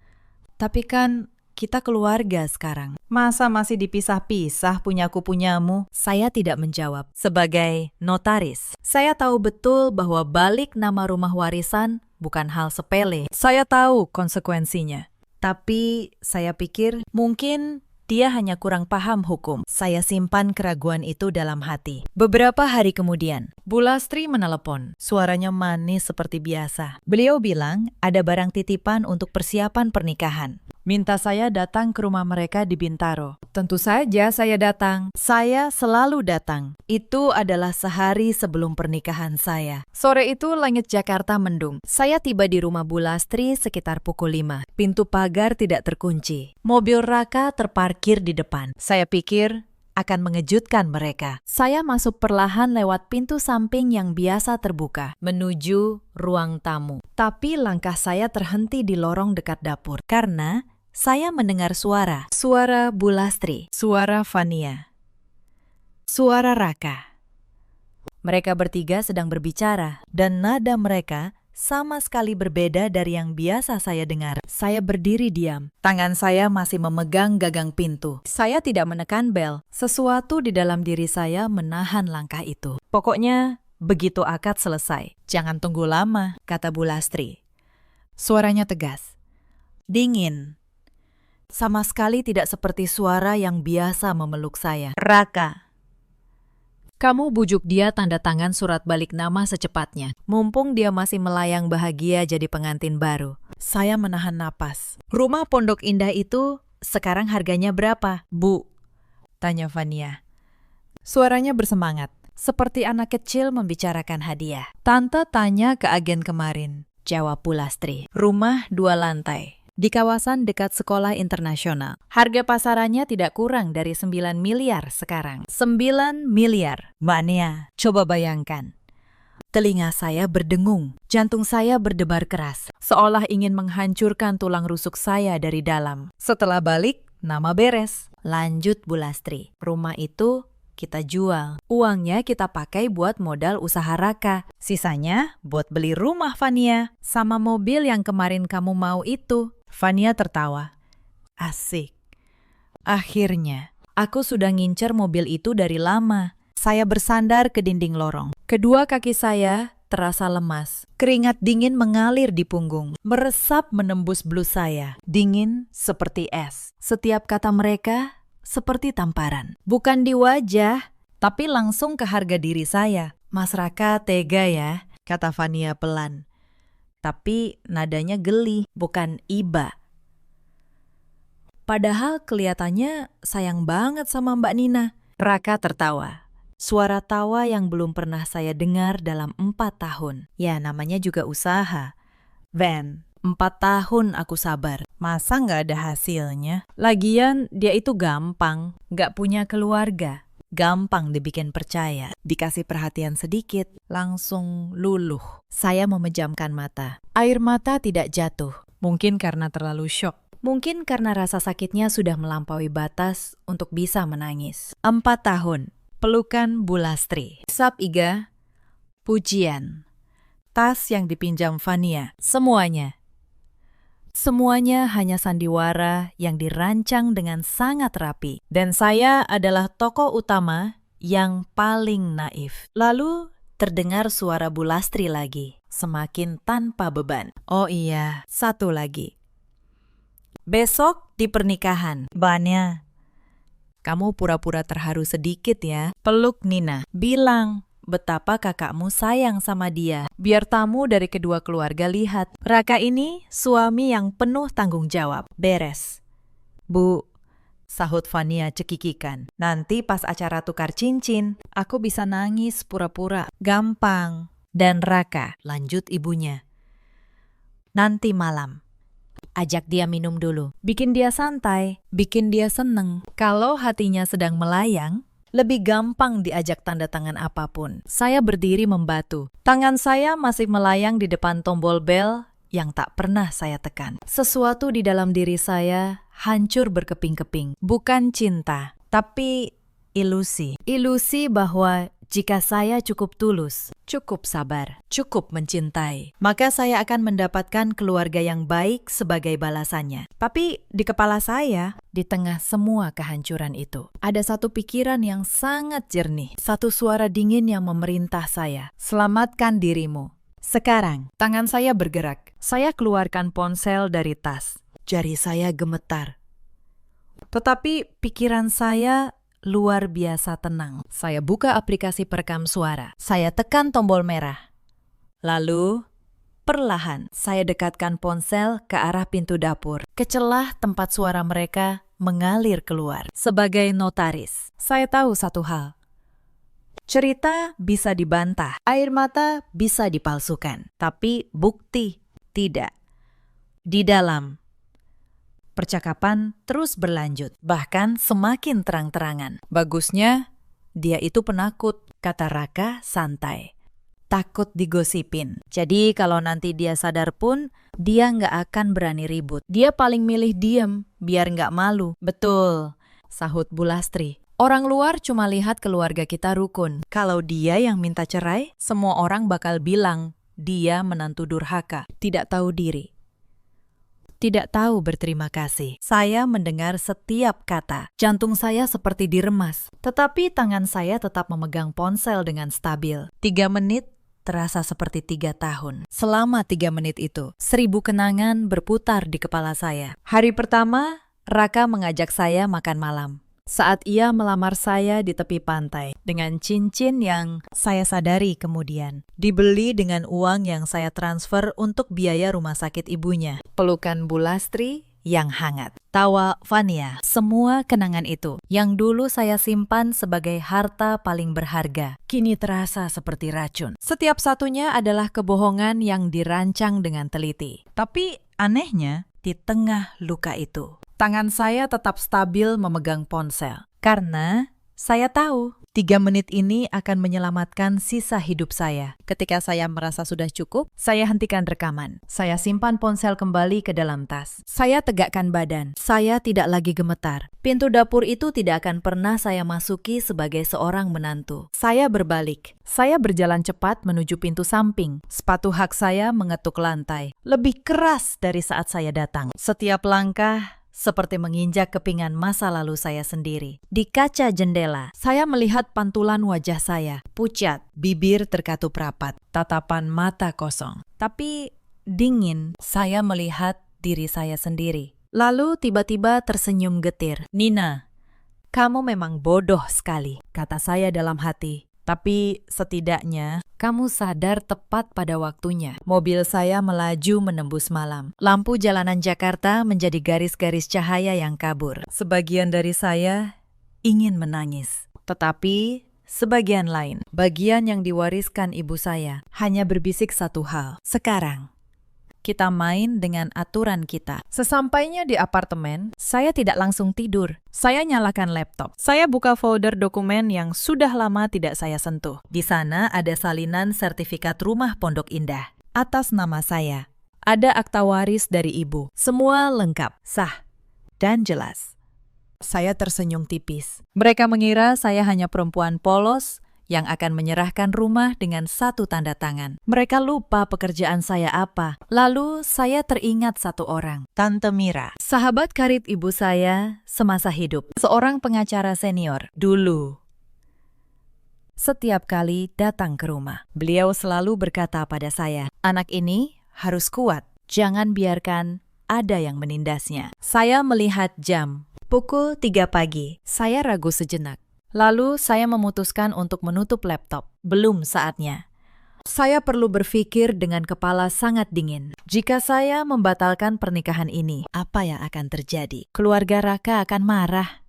tapi kan kita keluarga sekarang. Masa masih dipisah-pisah punyaku-punyamu?" Saya tidak menjawab. Sebagai notaris, saya tahu betul bahwa balik nama rumah warisan bukan hal sepele. Saya tahu konsekuensinya. Tapi saya pikir mungkin dia hanya kurang paham hukum. Saya simpan keraguan itu dalam hati. Beberapa hari kemudian, Bu Lastri menelepon. Suaranya manis seperti biasa. Beliau bilang ada barang titipan untuk persiapan pernikahan. Minta saya datang ke rumah mereka di Bintaro. Tentu saja saya datang. Saya selalu datang. Itu adalah sehari sebelum pernikahan saya. Sore itu langit Jakarta mendung. Saya tiba di rumah Bu Lastri sekitar pukul 5. Pintu pagar tidak terkunci. Mobil Raka terparkir di depan. Saya pikir akan mengejutkan mereka. Saya masuk perlahan lewat pintu samping yang biasa terbuka, menuju ruang tamu. Tapi langkah saya terhenti di lorong dekat dapur, karena saya mendengar suara. Suara Bu Lastri, suara Fania, suara Raka. Mereka bertiga sedang berbicara, dan nada mereka sama sekali berbeda dari yang biasa saya dengar. Saya berdiri diam. Tangan saya masih memegang gagang pintu. Saya tidak menekan bel. Sesuatu di dalam diri saya menahan langkah itu. Pokoknya, begitu akad selesai. "Jangan tunggu lama," kata Bu Lastri. Suaranya tegas, dingin. Sama sekali tidak seperti suara yang biasa memeluk saya. "Raka, kamu bujuk dia tanda tangan surat balik nama secepatnya. Mumpung dia masih melayang bahagia jadi pengantin baru." Saya menahan napas. "Rumah Pondok Indah itu sekarang harganya berapa, Bu?" tanya Fania. Suaranya bersemangat, seperti anak kecil membicarakan hadiah. "Tante tanya ke agen kemarin," jawab Bu Lastri. "Rumah 2 lantai. Di kawasan dekat sekolah internasional. Harga pasarannya tidak kurang dari 9 miliar sekarang." 9 miliar. Mania, coba bayangkan. Telinga saya berdengung, jantung saya berdebar keras, seolah ingin menghancurkan tulang rusuk saya dari dalam. "Setelah balik, nama beres," lanjut Bu Lastri. "Rumah itu kita jual. Uangnya kita pakai buat modal usaha Raka. Sisanya buat beli rumah Fania, sama mobil yang kemarin kamu mau itu." Fania tertawa. "Asik. Akhirnya, aku sudah ngincer mobil itu dari lama." Saya bersandar ke dinding lorong. Kedua kaki saya terasa lemas. Keringat dingin mengalir di punggung, meresap menembus blus saya. Dingin seperti es. Setiap kata mereka seperti tamparan. Bukan di wajah, tapi langsung ke harga diri saya. "Mas Raka tega ya," kata Fania pelan. Tapi nadanya geli, bukan iba. Padahal kelihatannya sayang banget sama Mbak Nina. Raka tertawa. Suara tawa yang belum pernah saya dengar dalam 4 tahun. Ya, namanya juga usaha. "Van, 4 tahun aku sabar. Masa nggak ada hasilnya? Lagian dia itu gampang, nggak punya keluarga. Gampang dibikin percaya. Dikasih perhatian sedikit, langsung luluh." Saya memejamkan mata. Air mata tidak jatuh. Mungkin karena terlalu syok. Mungkin karena rasa sakitnya sudah melampaui batas untuk bisa menangis. 4 tahun. Pelukan Bu Lastri. Sap Iga. Pujian. Tas yang dipinjam Fania. Semuanya. Semuanya hanya sandiwara yang dirancang dengan sangat rapi. Dan saya adalah tokoh utama yang paling naif. Lalu terdengar suara Bu Lastri lagi, semakin tanpa beban. "Oh iya, satu lagi. Besok di pernikahan, Banya. Kamu pura-pura terharu sedikit ya. Peluk Nina. Bilang betapa kakakmu sayang sama dia. Biar tamu dari kedua keluarga lihat. Raka ini suami yang penuh tanggung jawab. Beres. Bu, sahut Fania cekikikan. Nanti pas acara tukar cincin, aku bisa nangis pura-pura. Gampang. Dan Raka, lanjut ibunya. Nanti malam. Ajak dia minum dulu. Bikin dia santai, bikin dia seneng. Kalau hatinya sedang melayang, lebih gampang diajak tanda tangan apapun. Saya berdiri membatu. Tangan saya masih melayang di depan tombol bel yang tak pernah saya tekan. Sesuatu di dalam diri saya hancur berkeping-keping. Bukan cinta, tapi ilusi. Ilusi bahwa jika saya cukup tulus, cukup sabar, cukup mencintai, maka saya akan mendapatkan keluarga yang baik sebagai balasannya. Tapi di kepala saya, di tengah semua kehancuran itu, ada satu pikiran yang sangat jernih, satu suara dingin yang memerintah saya, selamatkan dirimu. Sekarang, tangan saya bergerak. Saya keluarkan ponsel dari tas. Jari saya gemetar. Tetapi pikiran saya luar biasa tenang. Saya buka aplikasi perekam suara. Saya tekan tombol merah. Lalu, perlahan saya dekatkan ponsel ke arah pintu dapur, ke celah tempat suara mereka mengalir keluar. Sebagai notaris, saya tahu satu hal. Cerita bisa dibantah, air mata bisa dipalsukan, tapi bukti tidak. Di dalam percakapan terus berlanjut, bahkan semakin terang-terangan. Bagusnya, dia itu penakut, kata Raka santai. Takut digosipin. Jadi kalau nanti dia sadar pun, dia nggak akan berani ribut. Dia paling milih diem, biar nggak malu. Betul, sahut Bu Lastri. Orang luar cuma lihat keluarga kita rukun. Kalau dia yang minta cerai, semua orang bakal bilang dia menantu durhaka, tidak tahu diri. Tidak tahu berterima kasih. Saya mendengar setiap kata. Jantung saya seperti diremas. Tetapi tangan saya tetap memegang ponsel dengan stabil. 3 menit terasa seperti 3 tahun. Selama 3 menit itu, 1000 kenangan berputar di kepala saya. Hari pertama, Raka mengajak saya makan malam. Saat ia melamar saya di tepi pantai, dengan cincin yang saya sadari kemudian dibeli dengan uang yang saya transfer untuk biaya rumah sakit ibunya. Pelukan Bu Lastri yang hangat. Tawa Fania. Semua kenangan itu yang dulu saya simpan sebagai harta paling berharga, kini terasa seperti racun. Setiap satunya adalah kebohongan yang dirancang dengan teliti. Tapi anehnya, di tengah luka itu, tangan saya tetap stabil memegang ponsel. Karena saya tahu 3 menit ini akan menyelamatkan sisa hidup saya. Ketika saya merasa sudah cukup, saya hentikan rekaman. Saya simpan ponsel kembali ke dalam tas. Saya tegakkan badan. Saya tidak lagi gemetar. Pintu dapur itu tidak akan pernah saya masuki sebagai seorang menantu. Saya berbalik. Saya berjalan cepat menuju pintu samping. Sepatu hak saya mengetuk lantai. Lebih keras dari saat saya datang. Setiap langkah seperti menginjak kepingan masa lalu saya sendiri. Di kaca jendela, saya melihat pantulan wajah saya, pucat, bibir terkatup rapat, tatapan mata kosong. Tapi dingin, saya melihat diri saya sendiri. Lalu tiba-tiba tersenyum getir. Nina, kamu memang bodoh sekali, kata saya dalam hati. Tapi setidaknya kamu sadar tepat pada waktunya. Mobil saya melaju menembus malam. Lampu jalanan Jakarta menjadi garis-garis cahaya yang kabur. Sebagian dari saya ingin menangis. Tetapi sebagian lain, bagian yang diwariskan ibu saya, hanya berbisik satu hal. Sekarang, kita main dengan aturan kita. Sesampainya di apartemen, saya tidak langsung tidur. Saya nyalakan laptop. Saya buka folder dokumen yang sudah lama tidak saya sentuh. Di sana ada salinan sertifikat rumah Pondok Indah atas nama saya. Ada akta waris dari ibu. Semua lengkap, sah, dan jelas. Saya tersenyum tipis. Mereka mengira saya hanya perempuan polos yang akan menyerahkan rumah dengan satu tanda tangan. Mereka lupa pekerjaan saya apa. Lalu saya teringat satu orang, Tante Mira, sahabat karib ibu saya semasa hidup, seorang pengacara senior dulu. Setiap kali datang ke rumah, beliau selalu berkata pada saya, anak ini harus kuat, jangan biarkan ada yang menindasnya. Saya melihat jam, pukul 3 pagi. Saya ragu sejenak. Lalu saya memutuskan untuk menutup laptop. Belum saatnya. Saya perlu berpikir dengan kepala sangat dingin. Jika saya membatalkan pernikahan ini, apa yang akan terjadi? Keluarga Raka akan marah.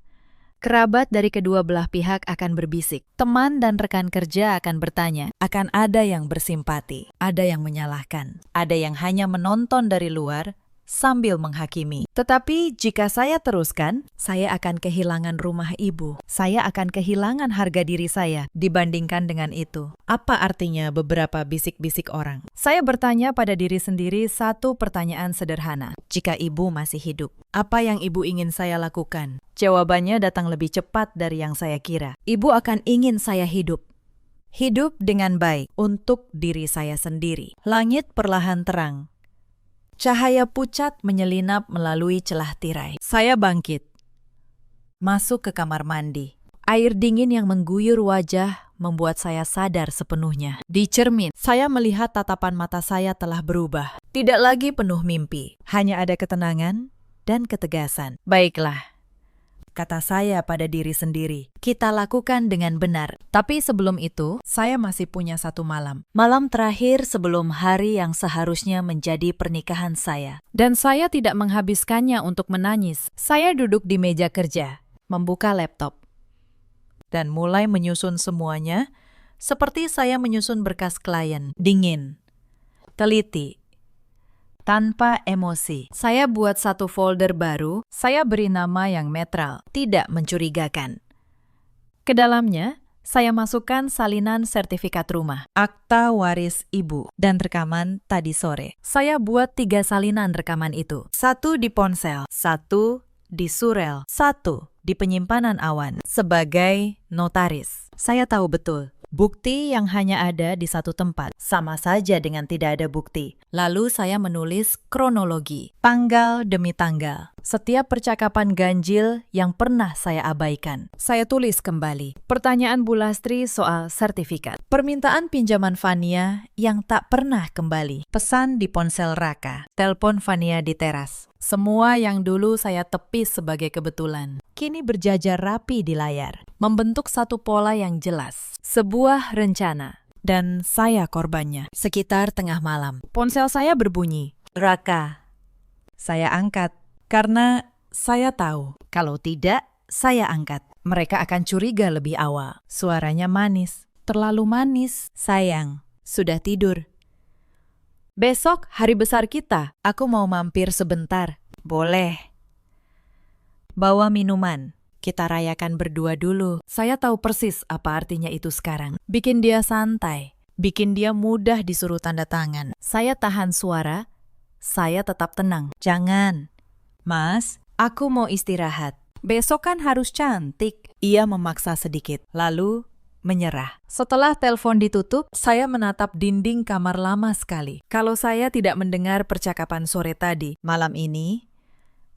Kerabat dari kedua belah pihak akan berbisik. Teman dan rekan kerja akan bertanya. Akan ada yang bersimpati, ada yang menyalahkan, ada yang hanya menonton dari luar sambil menghakimi. Tetapi jika saya teruskan, saya akan kehilangan rumah ibu. Saya akan kehilangan harga diri saya dibandingkan dengan itu. Apa artinya beberapa bisik-bisik orang? Saya bertanya pada diri sendiri satu pertanyaan sederhana. Jika ibu masih hidup, apa yang ibu ingin saya lakukan? Jawabannya datang lebih cepat dari yang saya kira. Ibu akan ingin saya hidup. Hidup dengan baik untuk diri saya sendiri. Langit perlahan terang. Cahaya pucat menyelinap melalui celah tirai. Saya bangkit. Masuk ke kamar mandi. Air dingin yang mengguyur wajah membuat saya sadar sepenuhnya. Di cermin, saya melihat tatapan mata saya telah berubah. Tidak lagi penuh mimpi. Hanya ada ketenangan dan ketegasan. Baiklah. Kata saya pada diri sendiri, kita lakukan dengan benar. Tapi sebelum itu, saya masih punya satu malam. Malam terakhir sebelum hari yang seharusnya menjadi pernikahan saya. Dan saya tidak menghabiskannya untuk menangis. Saya duduk di meja kerja, membuka laptop, dan mulai menyusun semuanya seperti saya menyusun berkas klien. Dingin, teliti, tanpa emosi. Saya buat satu folder baru, saya beri nama yang netral, tidak mencurigakan. Ke dalamnya, saya masukkan salinan sertifikat rumah, akta waris ibu, dan rekaman tadi sore. Saya buat 3 salinan rekaman itu. 1 di ponsel, 1 di surel, 1 di penyimpanan awan. Sebagai notaris, saya tahu betul. Bukti yang hanya ada di satu tempat, sama saja dengan tidak ada bukti. Lalu saya menulis kronologi, tanggal demi tanggal. Setiap percakapan ganjil yang pernah saya abaikan. Saya tulis kembali. Pertanyaan Bu Lastri soal sertifikat. Permintaan pinjaman Fania yang tak pernah kembali. Pesan di ponsel Raka. Telepon Fania di teras. Semua yang dulu saya tepis sebagai kebetulan, kini berjajar rapi di layar, membentuk satu pola yang jelas, sebuah rencana. Dan saya korbannya. Sekitar tengah malam, ponsel saya berbunyi. Raka. Saya angkat, karena saya tahu, kalau tidak, saya angkat. Mereka akan curiga lebih awal. Suaranya manis, terlalu manis. Sayang, sudah tidur. Besok hari besar kita, aku mau mampir sebentar. Boleh. Bawa minuman. Kita rayakan berdua dulu. Saya tahu persis apa artinya itu sekarang. Bikin dia santai. Bikin dia mudah disuruh tanda tangan. Saya tahan suara. Saya tetap tenang. Jangan. Mas, aku mau istirahat. Besok kan harus cantik. Ia memaksa sedikit. Lalu menyerah. Setelah telepon ditutup, saya menatap dinding kamar lama sekali. Kalau saya tidak mendengar percakapan sore tadi, malam ini,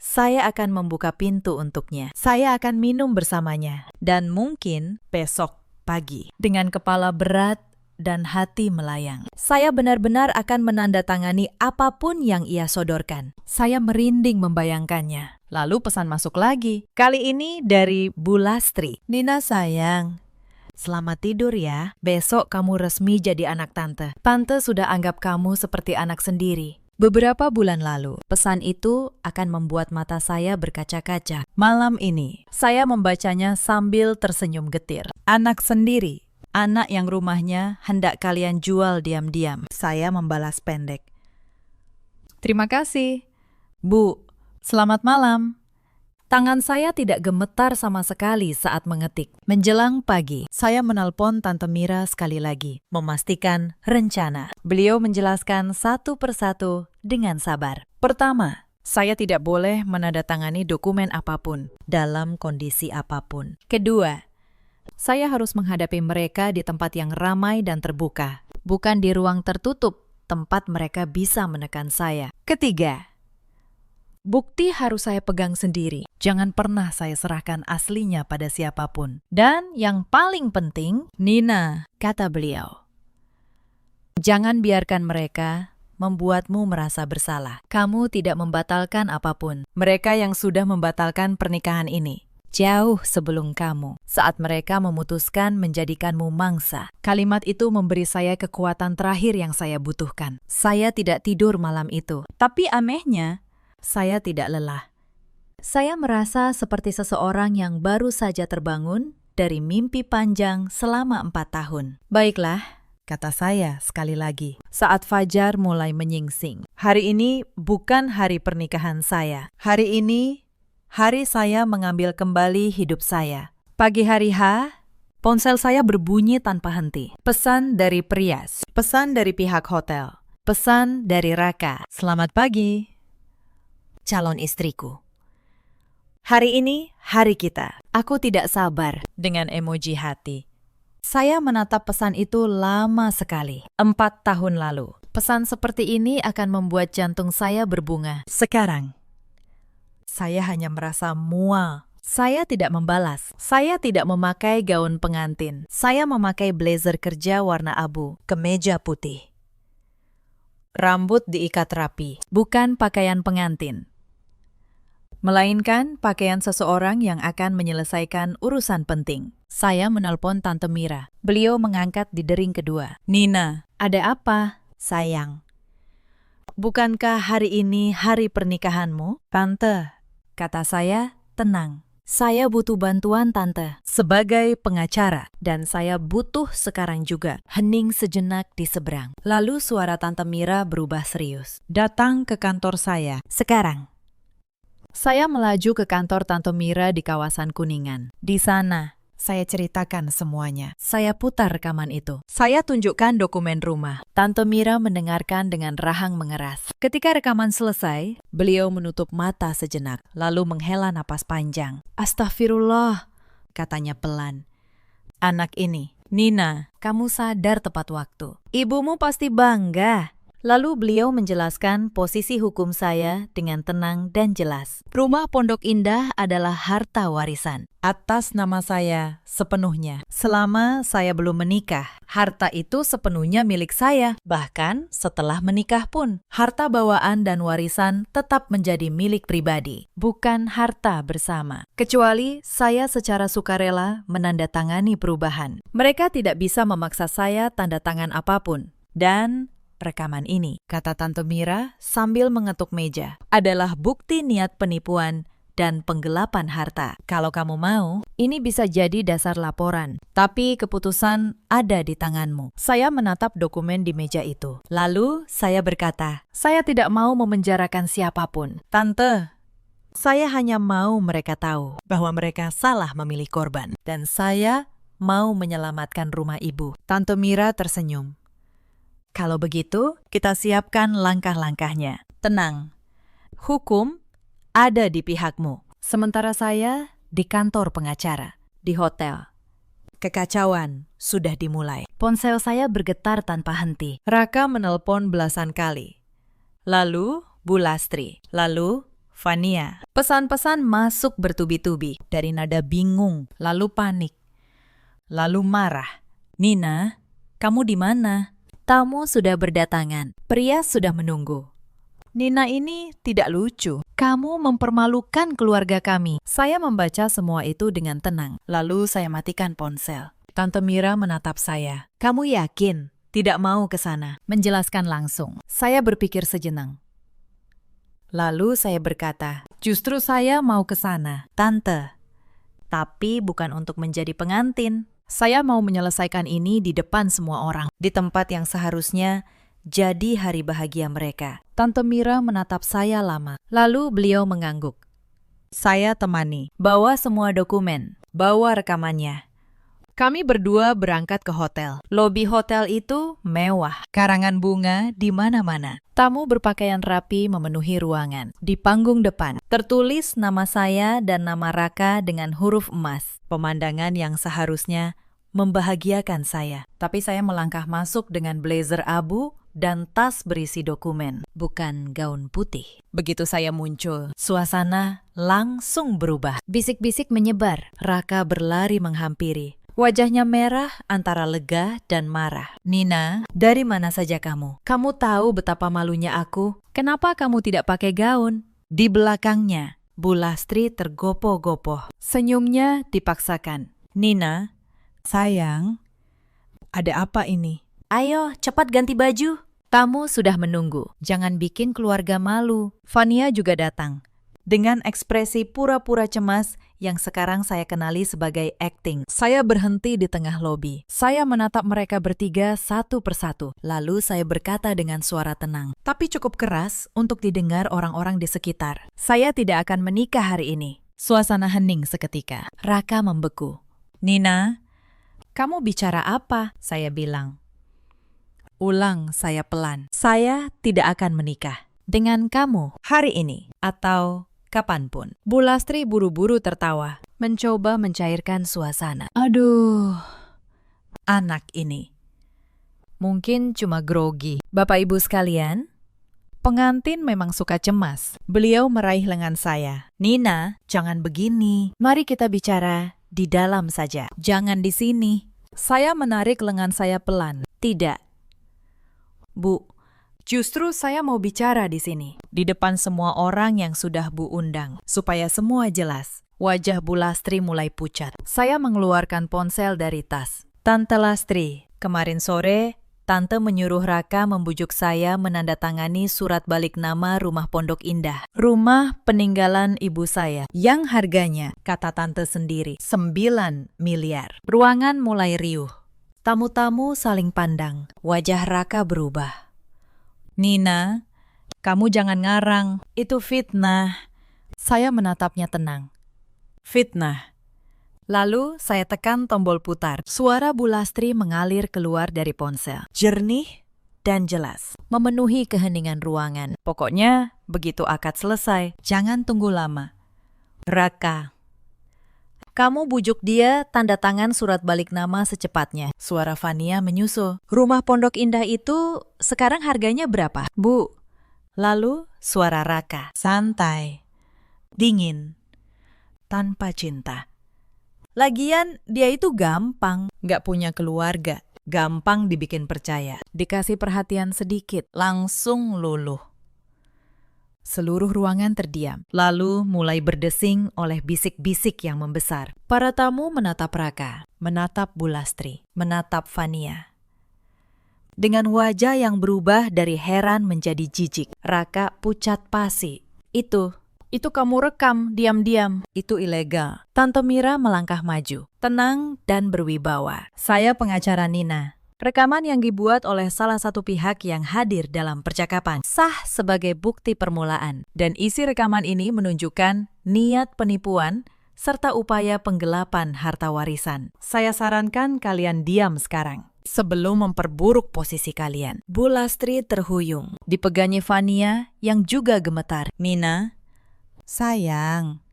saya akan membuka pintu untuknya. Saya akan minum bersamanya. Dan mungkin besok pagi. Dengan kepala berat dan hati melayang. Saya benar-benar akan menandatangani apapun yang ia sodorkan. Saya merinding membayangkannya. Lalu pesan masuk lagi. Kali ini dari Bu Lastri. Nina sayang, selamat tidur ya. Besok kamu resmi jadi anak tante. Tante sudah anggap kamu seperti anak sendiri. Beberapa bulan lalu, pesan itu akan membuat mata saya berkaca-kaca. Malam ini, saya membacanya sambil tersenyum getir. Anak sendiri, anak yang rumahnya hendak kalian jual diam-diam. Saya membalas pendek. Terima kasih. Bu, selamat malam. Tangan saya tidak gemetar sama sekali saat mengetik. Menjelang pagi, saya menelpon Tante Mira sekali lagi, memastikan rencana. Beliau menjelaskan satu persatu dengan sabar. Pertama, saya tidak boleh menandatangani dokumen apapun, dalam kondisi apapun. Kedua, saya harus menghadapi mereka di tempat yang ramai dan terbuka, bukan di ruang tertutup, tempat mereka bisa menekan saya. Ketiga, bukti harus saya pegang sendiri. Jangan pernah saya serahkan aslinya pada siapapun. Dan yang paling penting, Nina, kata beliau, jangan biarkan mereka membuatmu merasa bersalah. Kamu tidak membatalkan apapun. Mereka yang sudah membatalkan pernikahan ini. jauh sebelum kamu, saat mereka memutuskan menjadikanmu mangsa. Kalimat itu memberi saya kekuatan terakhir yang saya butuhkan. Saya tidak tidur malam itu, tapi anehnya, saya tidak lelah. Saya merasa seperti seseorang yang baru saja terbangun dari mimpi panjang selama 4 tahun. Baiklah, kata saya sekali lagi, saat fajar mulai menyingsing. Hari ini bukan hari pernikahan saya. Hari ini, hari saya mengambil kembali hidup saya. Pagi hari ponsel saya berbunyi tanpa henti. Pesan dari Prias, pesan dari pihak hotel, pesan dari Raka. Selamat pagi, calon istriku. Hari ini, hari kita. Aku tidak sabar dengan emoji hati. Saya menatap pesan itu lama sekali, 4 tahun lalu. Pesan seperti ini akan membuat jantung saya berbunga. Sekarang, saya hanya merasa mual. Saya tidak membalas. Saya tidak memakai gaun pengantin. Saya memakai blazer kerja warna abu, kemeja putih. Rambut diikat rapi, bukan pakaian pengantin, melainkan pakaian seseorang yang akan menyelesaikan urusan penting. Saya menelpon Tante Mira. Beliau mengangkat di dering kedua. Nina, ada apa, sayang? Bukankah hari ini hari pernikahanmu? Tante, kata saya, tenang. Saya butuh bantuan Tante sebagai pengacara, dan saya butuh sekarang juga. Hening sejenak di seberang. Lalu suara Tante Mira berubah serius. Datang ke kantor saya sekarang. Saya melaju ke kantor Tante Mira di kawasan Kuningan. Di sana, saya ceritakan semuanya. Saya putar rekaman itu. Saya tunjukkan dokumen rumah. Tante Mira mendengarkan dengan rahang mengeras. Ketika rekaman selesai, beliau menutup mata sejenak, lalu menghela napas panjang. Astagfirullah, katanya pelan. Anak ini, Nina, kamu sadar tepat waktu. Ibumu pasti bangga. Lalu beliau menjelaskan posisi hukum saya dengan tenang dan jelas. Rumah Pondok Indah adalah harta warisan atas nama saya sepenuhnya. Selama saya belum menikah, harta itu sepenuhnya milik saya. Bahkan setelah menikah pun, harta bawaan dan warisan tetap menjadi milik pribadi, bukan harta bersama. Kecuali saya secara sukarela menandatangani perubahan. Mereka tidak bisa memaksa saya tanda tangan apapun. Dan rekaman ini, kata Tante Mira sambil mengetuk meja, adalah bukti niat penipuan dan penggelapan harta. Kalau kamu mau, ini bisa jadi dasar laporan. Tapi keputusan ada di tanganmu. Saya menatap dokumen di meja itu. Lalu saya berkata, saya tidak mau memenjarakan siapapun. Tante, saya hanya mau mereka tahu bahwa mereka salah memilih korban. Dan saya mau menyelamatkan rumah ibu. Tante Mira tersenyum. Kalau begitu, kita siapkan langkah-langkahnya. Tenang, hukum ada di pihakmu. Sementara saya di kantor pengacara, di hotel. Kekacauan sudah dimulai. Ponsel saya bergetar tanpa henti. Raka menelpon belasan kali. Lalu Bu Lastri, lalu Fania. Pesan-pesan masuk bertubi-tubi dari nada bingung, lalu panik, lalu marah. Nina, kamu di mana? Tamu sudah berdatangan. Pria sudah menunggu. Nina ini tidak lucu. Kamu mempermalukan keluarga kami. Saya membaca semua itu dengan tenang. Lalu saya matikan ponsel. Tante Mira menatap saya. Kamu yakin tidak mau ke sana? Menjelaskan langsung. Saya berpikir sejenak. Lalu saya berkata, justru saya mau ke sana, Tante. Tapi bukan untuk menjadi pengantin. Saya mau menyelesaikan ini di depan semua orang, di tempat yang seharusnya jadi hari bahagia mereka. Tante Mira menatap saya lama, lalu beliau mengangguk. Saya temani, bawa semua dokumen, bawa rekamannya. Kami berdua berangkat ke hotel. Lobi hotel itu mewah, karangan bunga di mana-mana. Tamu berpakaian rapi memenuhi ruangan. Di panggung depan, tertulis nama saya dan nama Raka dengan huruf emas. Pemandangan yang seharusnya membahagiakan saya. Tapi saya melangkah masuk dengan blazer abu dan tas berisi dokumen, bukan gaun putih. Begitu saya muncul, suasana langsung berubah. Bisik-bisik menyebar. Raka berlari menghampiri. Wajahnya merah antara lega dan marah. Nina, dari mana saja kamu? Kamu tahu betapa malunya aku? Kenapa kamu tidak pakai gaun? Di belakangnya, Bu Lastri tergopoh-gopoh. Senyumnya dipaksakan. Nina, Sayang, ada apa ini? ayo cepat ganti baju. Tamu sudah menunggu. Jangan bikin keluarga malu. Fania juga datang. Dengan ekspresi pura-pura cemas yang sekarang saya kenali sebagai acting. Saya berhenti di tengah lobi. Saya menatap mereka bertiga satu persatu. Lalu saya berkata dengan suara tenang, tapi cukup keras untuk didengar orang-orang di sekitar. Saya tidak akan menikah hari ini. Suasana hening seketika. Raka membeku. Nina, kamu bicara apa? Saya bilang. Ulang saya pelan. Saya tidak akan menikah dengan kamu hari ini atau kapanpun. Bu Lastri buru-buru tertawa, mencoba mencairkan suasana. Aduh, anak ini. Mungkin cuma grogi. Bapak Ibu sekalian, pengantin memang suka cemas. Beliau meraih lengan saya. Nina, jangan begini. Mari kita bicara di dalam saja. Jangan di sini. Saya menarik lengan saya pelan. Tidak. Bu, justru saya mau bicara di sini, di depan semua orang yang sudah Bu undang, supaya semua jelas. Wajah Bu Lastri mulai pucat. Saya mengeluarkan ponsel dari tas. Tante Lastri, kemarin sore, Tante menyuruh Raka membujuk saya menandatangani surat balik nama Rumah Pondok Indah. Rumah peninggalan ibu saya, yang harganya, kata Tante sendiri, 9 miliar. Ruangan mulai riuh. Tamu-tamu saling pandang. Wajah Raka berubah. Nina, kamu jangan ngarang. Itu fitnah. Saya menatapnya tenang. Fitnah. Lalu saya tekan tombol putar. Suara Bu Lastri mengalir keluar dari ponsel. Jernih dan jelas. Memenuhi keheningan ruangan. Pokoknya, begitu akad selesai, jangan tunggu lama. Raka, kamu bujuk dia tanda tangan surat balik nama secepatnya. Suara Fania menyusul. Rumah Pondok Indah itu sekarang harganya berapa? Bu. Lalu suara Raka. Santai. Dingin. Tanpa cinta. Lagian dia itu gampang. Nggak punya keluarga. Gampang dibikin percaya. Dikasih perhatian sedikit. Langsung luluh. Seluruh ruangan terdiam, lalu mulai berdesing oleh bisik-bisik yang membesar. Para tamu menatap Raka, menatap Bu Lastri, menatap Fania. Dengan wajah yang berubah dari heran menjadi jijik, Raka pucat pasi. Itu kamu rekam diam-diam. Itu ilegal. Tante Mira melangkah maju, tenang dan berwibawa. Saya pengacara Nina. Rekaman yang dibuat oleh salah satu pihak yang hadir dalam percakapan sah sebagai bukti permulaan, dan isi rekaman ini menunjukkan niat penipuan serta upaya penggelapan harta warisan. Saya sarankan kalian diam sekarang sebelum memperburuk posisi kalian. Bu Lastri terhuyung, dipegangi Fania yang juga gemetar. Nina, sayang,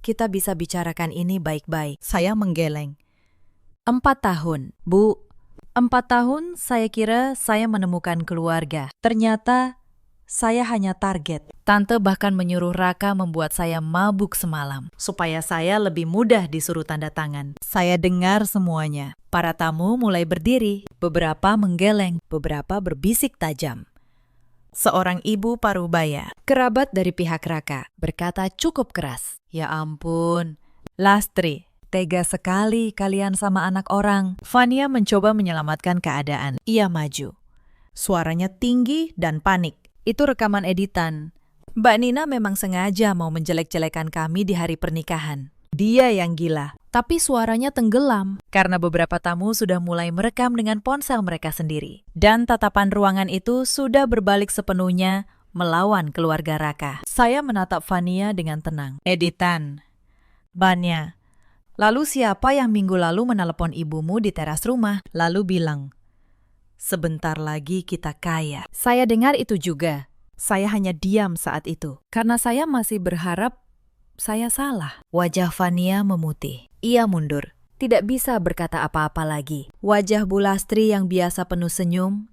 kita bisa bicarakan ini baik-baik. Saya menggeleng. 4 tahun, Bu. 4 tahun saya kira saya menemukan keluarga. Ternyata saya hanya target. Tante bahkan menyuruh Raka membuat saya mabuk semalam, supaya saya lebih mudah disuruh tanda tangan. Saya dengar semuanya. Para tamu mulai berdiri, beberapa menggeleng, beberapa berbisik tajam. Seorang ibu parubaya, kerabat dari pihak Raka, berkata cukup keras. Ya ampun, Lastri. Tega sekali kalian sama anak orang. Fania mencoba menyelamatkan keadaan. Ia maju. Suaranya tinggi dan panik. Itu rekaman editan. Mbak Nina memang sengaja mau menjelek-jelekan kami di hari pernikahan. Dia yang gila. Tapi suaranya tenggelam karena beberapa tamu sudah mulai merekam dengan ponsel mereka sendiri. Dan tatapan ruangan itu sudah berbalik sepenuhnya melawan keluarga Raka. Saya menatap Fania dengan tenang. Editan. Banya. Lalu siapa yang minggu lalu menelepon ibumu di teras rumah, lalu bilang, sebentar lagi kita kaya. Saya dengar itu juga. Saya hanya diam saat itu, karena saya masih berharap saya salah. Wajah Fania memutih. Ia mundur, tidak bisa berkata apa-apa lagi. Wajah Bu Lastri yang biasa penuh senyum,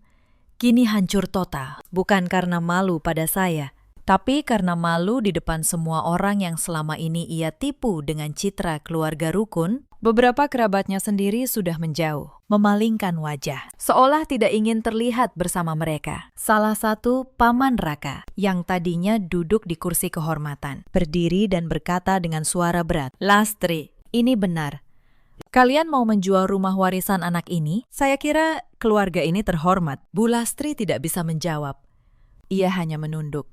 kini hancur total. Bukan karena malu pada saya, tapi karena malu di depan semua orang yang selama ini ia tipu dengan citra keluarga rukun, Beberapa kerabatnya sendiri sudah menjauh, memalingkan wajah, seolah tidak ingin terlihat bersama mereka. Salah satu paman Raka, yang tadinya duduk di kursi kehormatan, berdiri dan berkata dengan suara berat, "Lastri, ini benar. Kalian mau menjual rumah warisan anak ini? Saya kira keluarga ini terhormat." Bu Lastri tidak bisa menjawab. Ia hanya menunduk.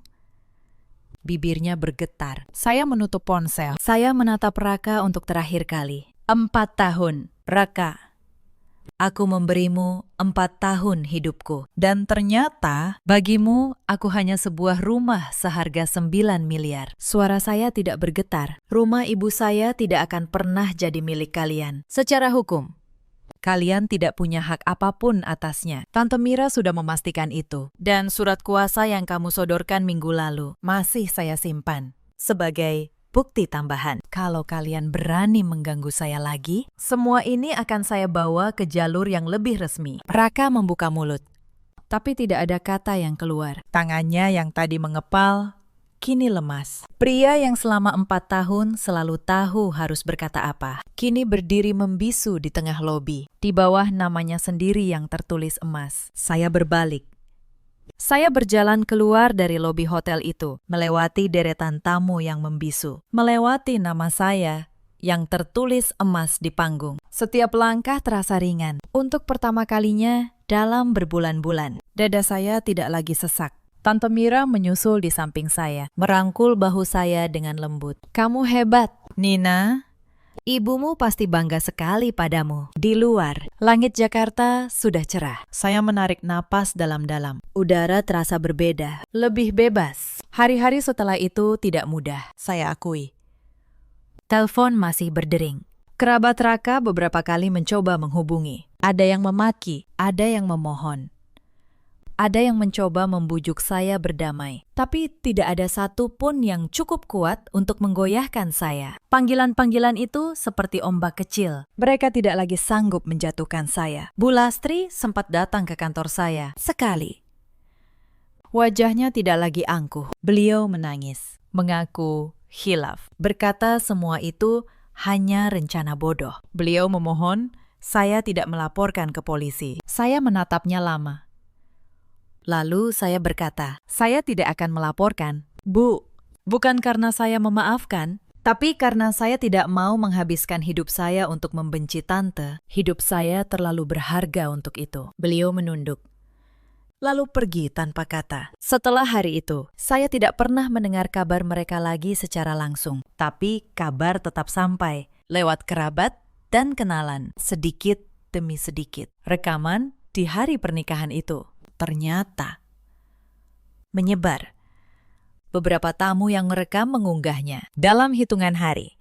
Bibirnya bergetar. Saya menutup ponsel. Saya menatap Raka untuk terakhir kali. 4 tahun, Raka. Aku memberimu 4 tahun hidupku. Dan ternyata Bagimu, aku hanya sebuah rumah seharga 9 miliar. Suara saya tidak bergetar. Rumah ibu saya tidak akan pernah jadi milik kalian. Secara hukum, kalian tidak punya hak apapun atasnya. Tante Mira sudah memastikan itu. Dan surat kuasa yang kamu sodorkan minggu lalu masih saya simpan sebagai bukti tambahan. Kalau kalian berani mengganggu saya lagi, semua ini akan saya bawa ke jalur yang lebih resmi. Raka membuka mulut, tapi tidak ada kata yang keluar. tangannya yang tadi mengepal, kini lemas. Pria yang selama 4 tahun selalu tahu harus berkata apa, kini berdiri membisu di tengah lobi, di bawah namanya sendiri yang tertulis emas. Saya berbalik. Saya berjalan keluar dari lobi hotel itu, melewati deretan tamu yang membisu, melewati nama saya yang tertulis emas di panggung. Setiap langkah terasa ringan. Untuk pertama kalinya dalam berbulan-bulan, dada saya tidak lagi sesak. Tante Mira menyusul di samping saya, merangkul bahu saya dengan lembut. "Kamu hebat, Nina. Ibumu pasti bangga sekali padamu." Di luar, langit Jakarta sudah cerah. Saya menarik napas dalam-dalam. Udara terasa berbeda, lebih bebas. Hari-hari setelah itu tidak mudah, saya akui. Telepon masih berdering. Kerabat Raka beberapa kali mencoba menghubungi. Ada yang memaki, ada yang memohon. Ada yang mencoba membujuk saya berdamai, tapi tidak ada satupun yang cukup kuat untuk menggoyahkan saya. Panggilan-panggilan itu seperti ombak kecil. Mereka tidak lagi sanggup menjatuhkan saya. Bu Lastri sempat datang ke kantor saya sekali. Wajahnya tidak lagi angkuh. Beliau menangis, mengaku khilaf, berkata semua itu hanya rencana bodoh. Beliau memohon saya tidak melaporkan ke polisi. Saya menatapnya lama. Lalu saya berkata, "Saya tidak akan melaporkan, Bu. Bukan karena saya memaafkan, tapi karena saya tidak mau menghabiskan hidup saya untuk membenci tante. Hidup saya terlalu berharga untuk itu." Beliau menunduk, lalu pergi tanpa kata. Setelah hari itu, saya tidak pernah mendengar kabar mereka lagi secara langsung. Tapi kabar tetap sampai, lewat kerabat dan kenalan, sedikit demi sedikit. Rekaman di hari pernikahan itu ternyata menyebar. Beberapa tamu yang merekam mengunggahnya. Dalam hitungan hari,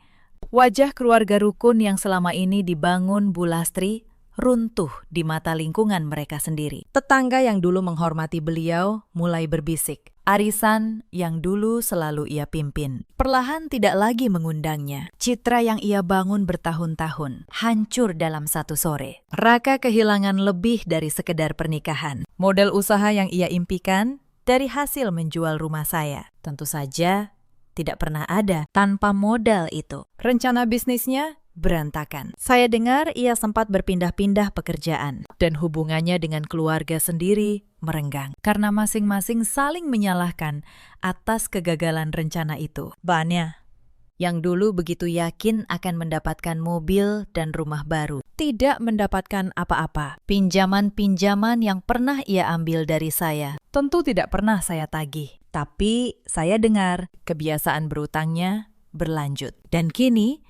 wajah keluarga rukun yang selama ini dibangun Bu Lastri runtuh di mata lingkungan mereka sendiri. Tetangga yang dulu menghormati beliau mulai berbisik. Arisan yang dulu selalu ia pimpin perlahan tidak lagi mengundangnya. Citra yang ia bangun bertahun-tahun hancur dalam satu sore. Raka kehilangan lebih dari sekedar pernikahan. Model usaha yang ia impikan dari hasil menjual rumah saya tentu saja tidak pernah ada tanpa modal itu. Rencana bisnisnya berantakan. Saya dengar ia sempat berpindah-pindah pekerjaan dan hubungannya dengan keluarga sendiri merenggang karena masing-masing saling menyalahkan atas kegagalan rencana itu. Banyak yang dulu begitu yakin akan mendapatkan mobil dan rumah baru, tidak mendapatkan apa-apa. Pinjaman-pinjaman yang pernah ia ambil dari saya tentu tidak pernah saya tagih. Tapi saya dengar kebiasaan berutangnya berlanjut. Dan kini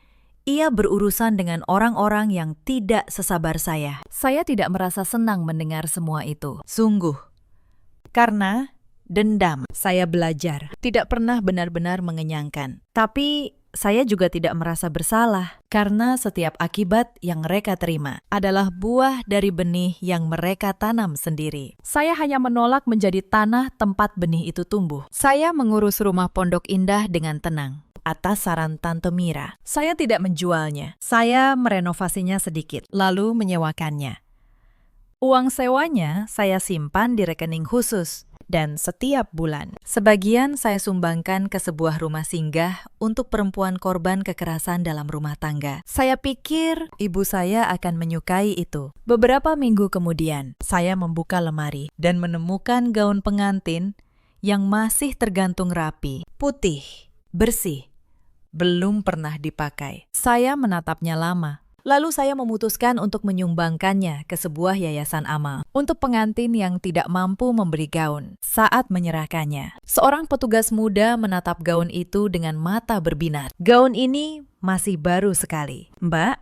ia berurusan dengan orang-orang yang tidak sesabar saya. Saya tidak merasa senang mendengar semua itu. Sungguh. Karena dendam. Saya belajar. Tidak pernah benar-benar mengenyangkan. Tapi saya juga tidak merasa bersalah. Karena setiap akibat yang mereka terima adalah buah dari benih yang mereka tanam sendiri. Saya hanya menolak menjadi tanah tempat benih itu tumbuh. Saya mengurus rumah Pondok Indah dengan tenang. Atas saran Tante Mira, saya tidak menjualnya. Saya merenovasinya sedikit, lalu menyewakannya. Uang sewanya saya simpan di rekening khusus. dan setiap bulan. Sebagian saya sumbangkan ke sebuah rumah singgah untuk perempuan korban kekerasan dalam rumah tangga. Saya pikir ibu saya akan menyukai itu. Beberapa minggu kemudian, saya membuka lemari dan menemukan gaun pengantin yang masih tergantung rapi, putih, bersih, belum pernah dipakai. Saya menatapnya lama. Lalu saya memutuskan untuk menyumbangkannya ke sebuah yayasan amal. Untuk pengantin yang tidak mampu membeli gaun, saat menyerahkannya, Seorang petugas muda menatap gaun itu dengan mata berbinar. Gaun ini masih baru sekali. Mbak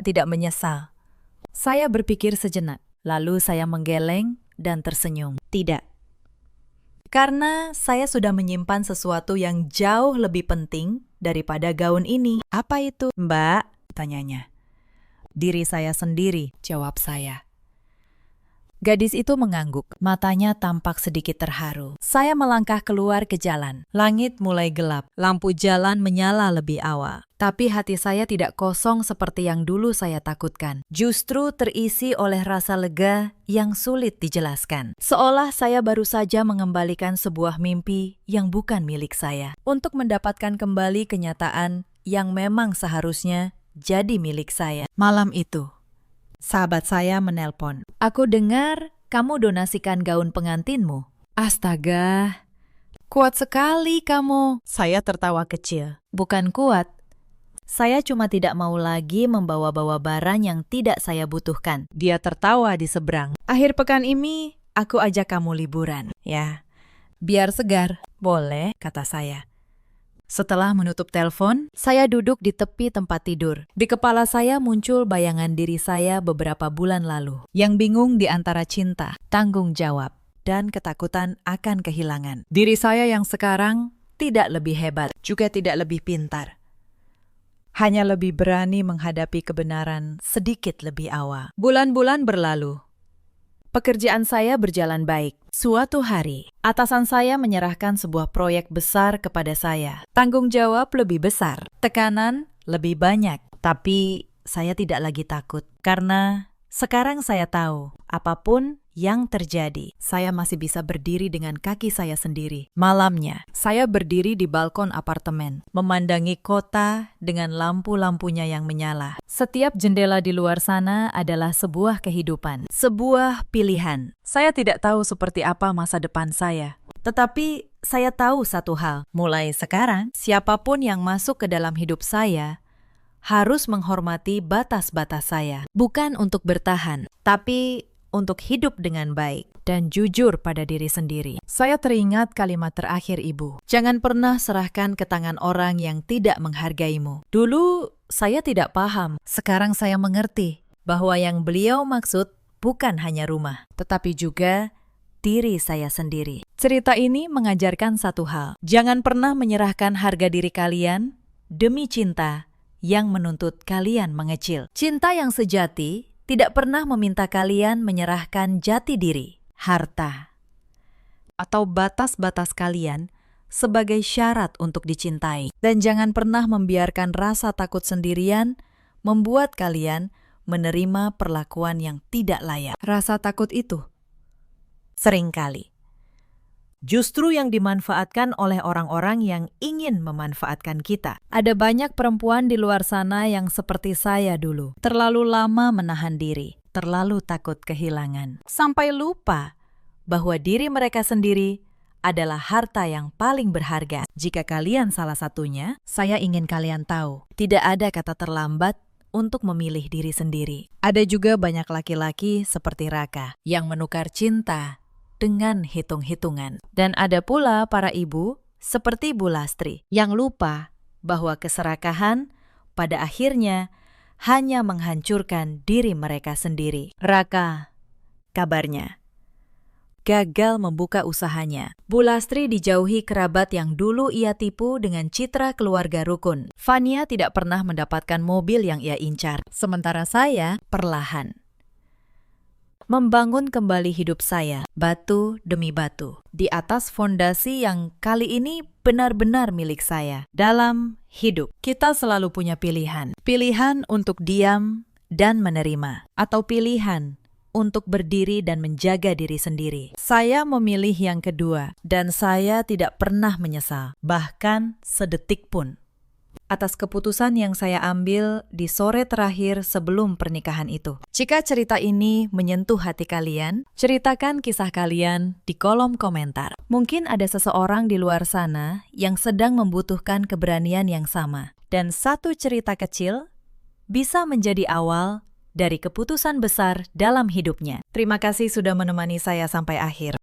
tidak menyesal. Saya berpikir sejenak. Lalu saya menggeleng dan tersenyum. Tidak. Karena saya sudah menyimpan sesuatu yang jauh lebih penting daripada gaun ini. Apa itu? Mbak, tanyanya. Diri saya sendiri, jawab saya. Gadis itu mengangguk, matanya tampak sedikit terharu. Saya melangkah keluar ke jalan. Langit mulai gelap, lampu jalan menyala lebih awal. Tapi hati saya tidak kosong seperti yang dulu saya takutkan. Justru terisi oleh rasa lega yang sulit dijelaskan. Seolah saya baru saja mengembalikan sebuah mimpi yang bukan milik saya. Untuk mendapatkan kembali kenyataan yang memang seharusnya jadi milik saya. Malam itu, sahabat saya menelpon. Aku dengar kamu donasikan gaun pengantinmu. Astaga, kuat sekali kamu. Saya tertawa kecil. Bukan kuat. Saya cuma tidak mau lagi membawa-bawa barang yang tidak saya butuhkan. Dia tertawa di seberang. Akhir pekan ini, aku ajak kamu liburan. Ya, biar segar. Boleh, kata saya. Setelah menutup telepon, saya duduk di tepi tempat tidur. Di kepala saya muncul bayangan diri saya beberapa bulan lalu. Yang bingung di antara cinta, tanggung jawab, dan ketakutan akan kehilangan. Diri saya yang sekarang tidak lebih hebat, juga tidak lebih pintar. Hanya lebih berani menghadapi kebenaran sedikit lebih awal. Bulan-bulan berlalu. Pekerjaan saya berjalan baik. Suatu hari, atasan saya menyerahkan sebuah proyek besar kepada saya. Tanggung jawab lebih besar, tekanan lebih banyak. Tapi saya tidak lagi takut, karena sekarang saya tahu apapun yang terjadi, saya masih bisa berdiri dengan kaki saya sendiri. Malamnya, saya berdiri di balkon apartemen, memandangi kota dengan lampu-lampunya yang menyala. Setiap jendela di luar sana adalah sebuah kehidupan, sebuah pilihan. Saya tidak tahu seperti apa masa depan saya. Tetapi saya tahu satu hal, mulai sekarang, siapapun yang masuk ke dalam hidup saya harus menghormati batas-batas saya. Bukan untuk bertahan, tapi untuk hidup dengan baik dan jujur pada diri sendiri. Saya teringat kalimat terakhir ibu. Jangan pernah serahkan ke tangan orang yang tidak menghargaimu. Dulu saya tidak paham, sekarang saya mengerti bahwa yang beliau maksud bukan hanya rumah, tetapi juga diri saya sendiri. Cerita ini mengajarkan satu hal, jangan pernah menyerahkan harga diri kalian demi cinta yang menuntut kalian mengecil. Cinta yang sejati tidak pernah meminta kalian menyerahkan jati diri, harta, atau batas-batas kalian sebagai syarat untuk dicintai. Dan jangan pernah membiarkan rasa takut sendirian membuat kalian menerima perlakuan yang tidak layak. Rasa takut itu seringkali justru yang dimanfaatkan oleh orang-orang yang ingin memanfaatkan kita. Ada banyak perempuan di luar sana yang seperti saya dulu. Terlalu lama menahan diri, terlalu takut kehilangan. Sampai lupa bahwa diri mereka sendiri adalah harta yang paling berharga. Jika kalian salah satunya, saya ingin kalian tahu, tidak ada kata terlambat untuk memilih diri sendiri. Ada juga banyak laki-laki seperti Raka yang menukar cinta dengan hitung-hitungan. Dan ada pula para ibu seperti Bu Lastri yang lupa bahwa keserakahan pada akhirnya hanya menghancurkan diri mereka sendiri. Raka, kabarnya, gagal membuka usahanya. Bu Lastri dijauhi kerabat yang dulu ia tipu dengan citra keluarga rukun. Fania tidak pernah mendapatkan mobil yang ia incar. Sementara saya perlahan membangun kembali hidup saya, batu demi batu, di atas fondasi yang kali ini benar-benar milik saya. Dalam hidup, kita selalu punya pilihan. Pilihan untuk diam dan menerima, atau pilihan untuk berdiri dan menjaga diri sendiri. Saya memilih yang kedua, dan saya tidak pernah menyesal, bahkan sedetik pun, Atas keputusan yang saya ambil di sore terakhir sebelum pernikahan itu. Jika cerita ini menyentuh hati kalian, Ceritakan kisah kalian di kolom komentar. Mungkin ada seseorang di luar sana yang sedang membutuhkan keberanian yang sama. Dan satu cerita kecil bisa menjadi awal dari keputusan besar dalam hidupnya. Terima kasih sudah menemani saya sampai akhir.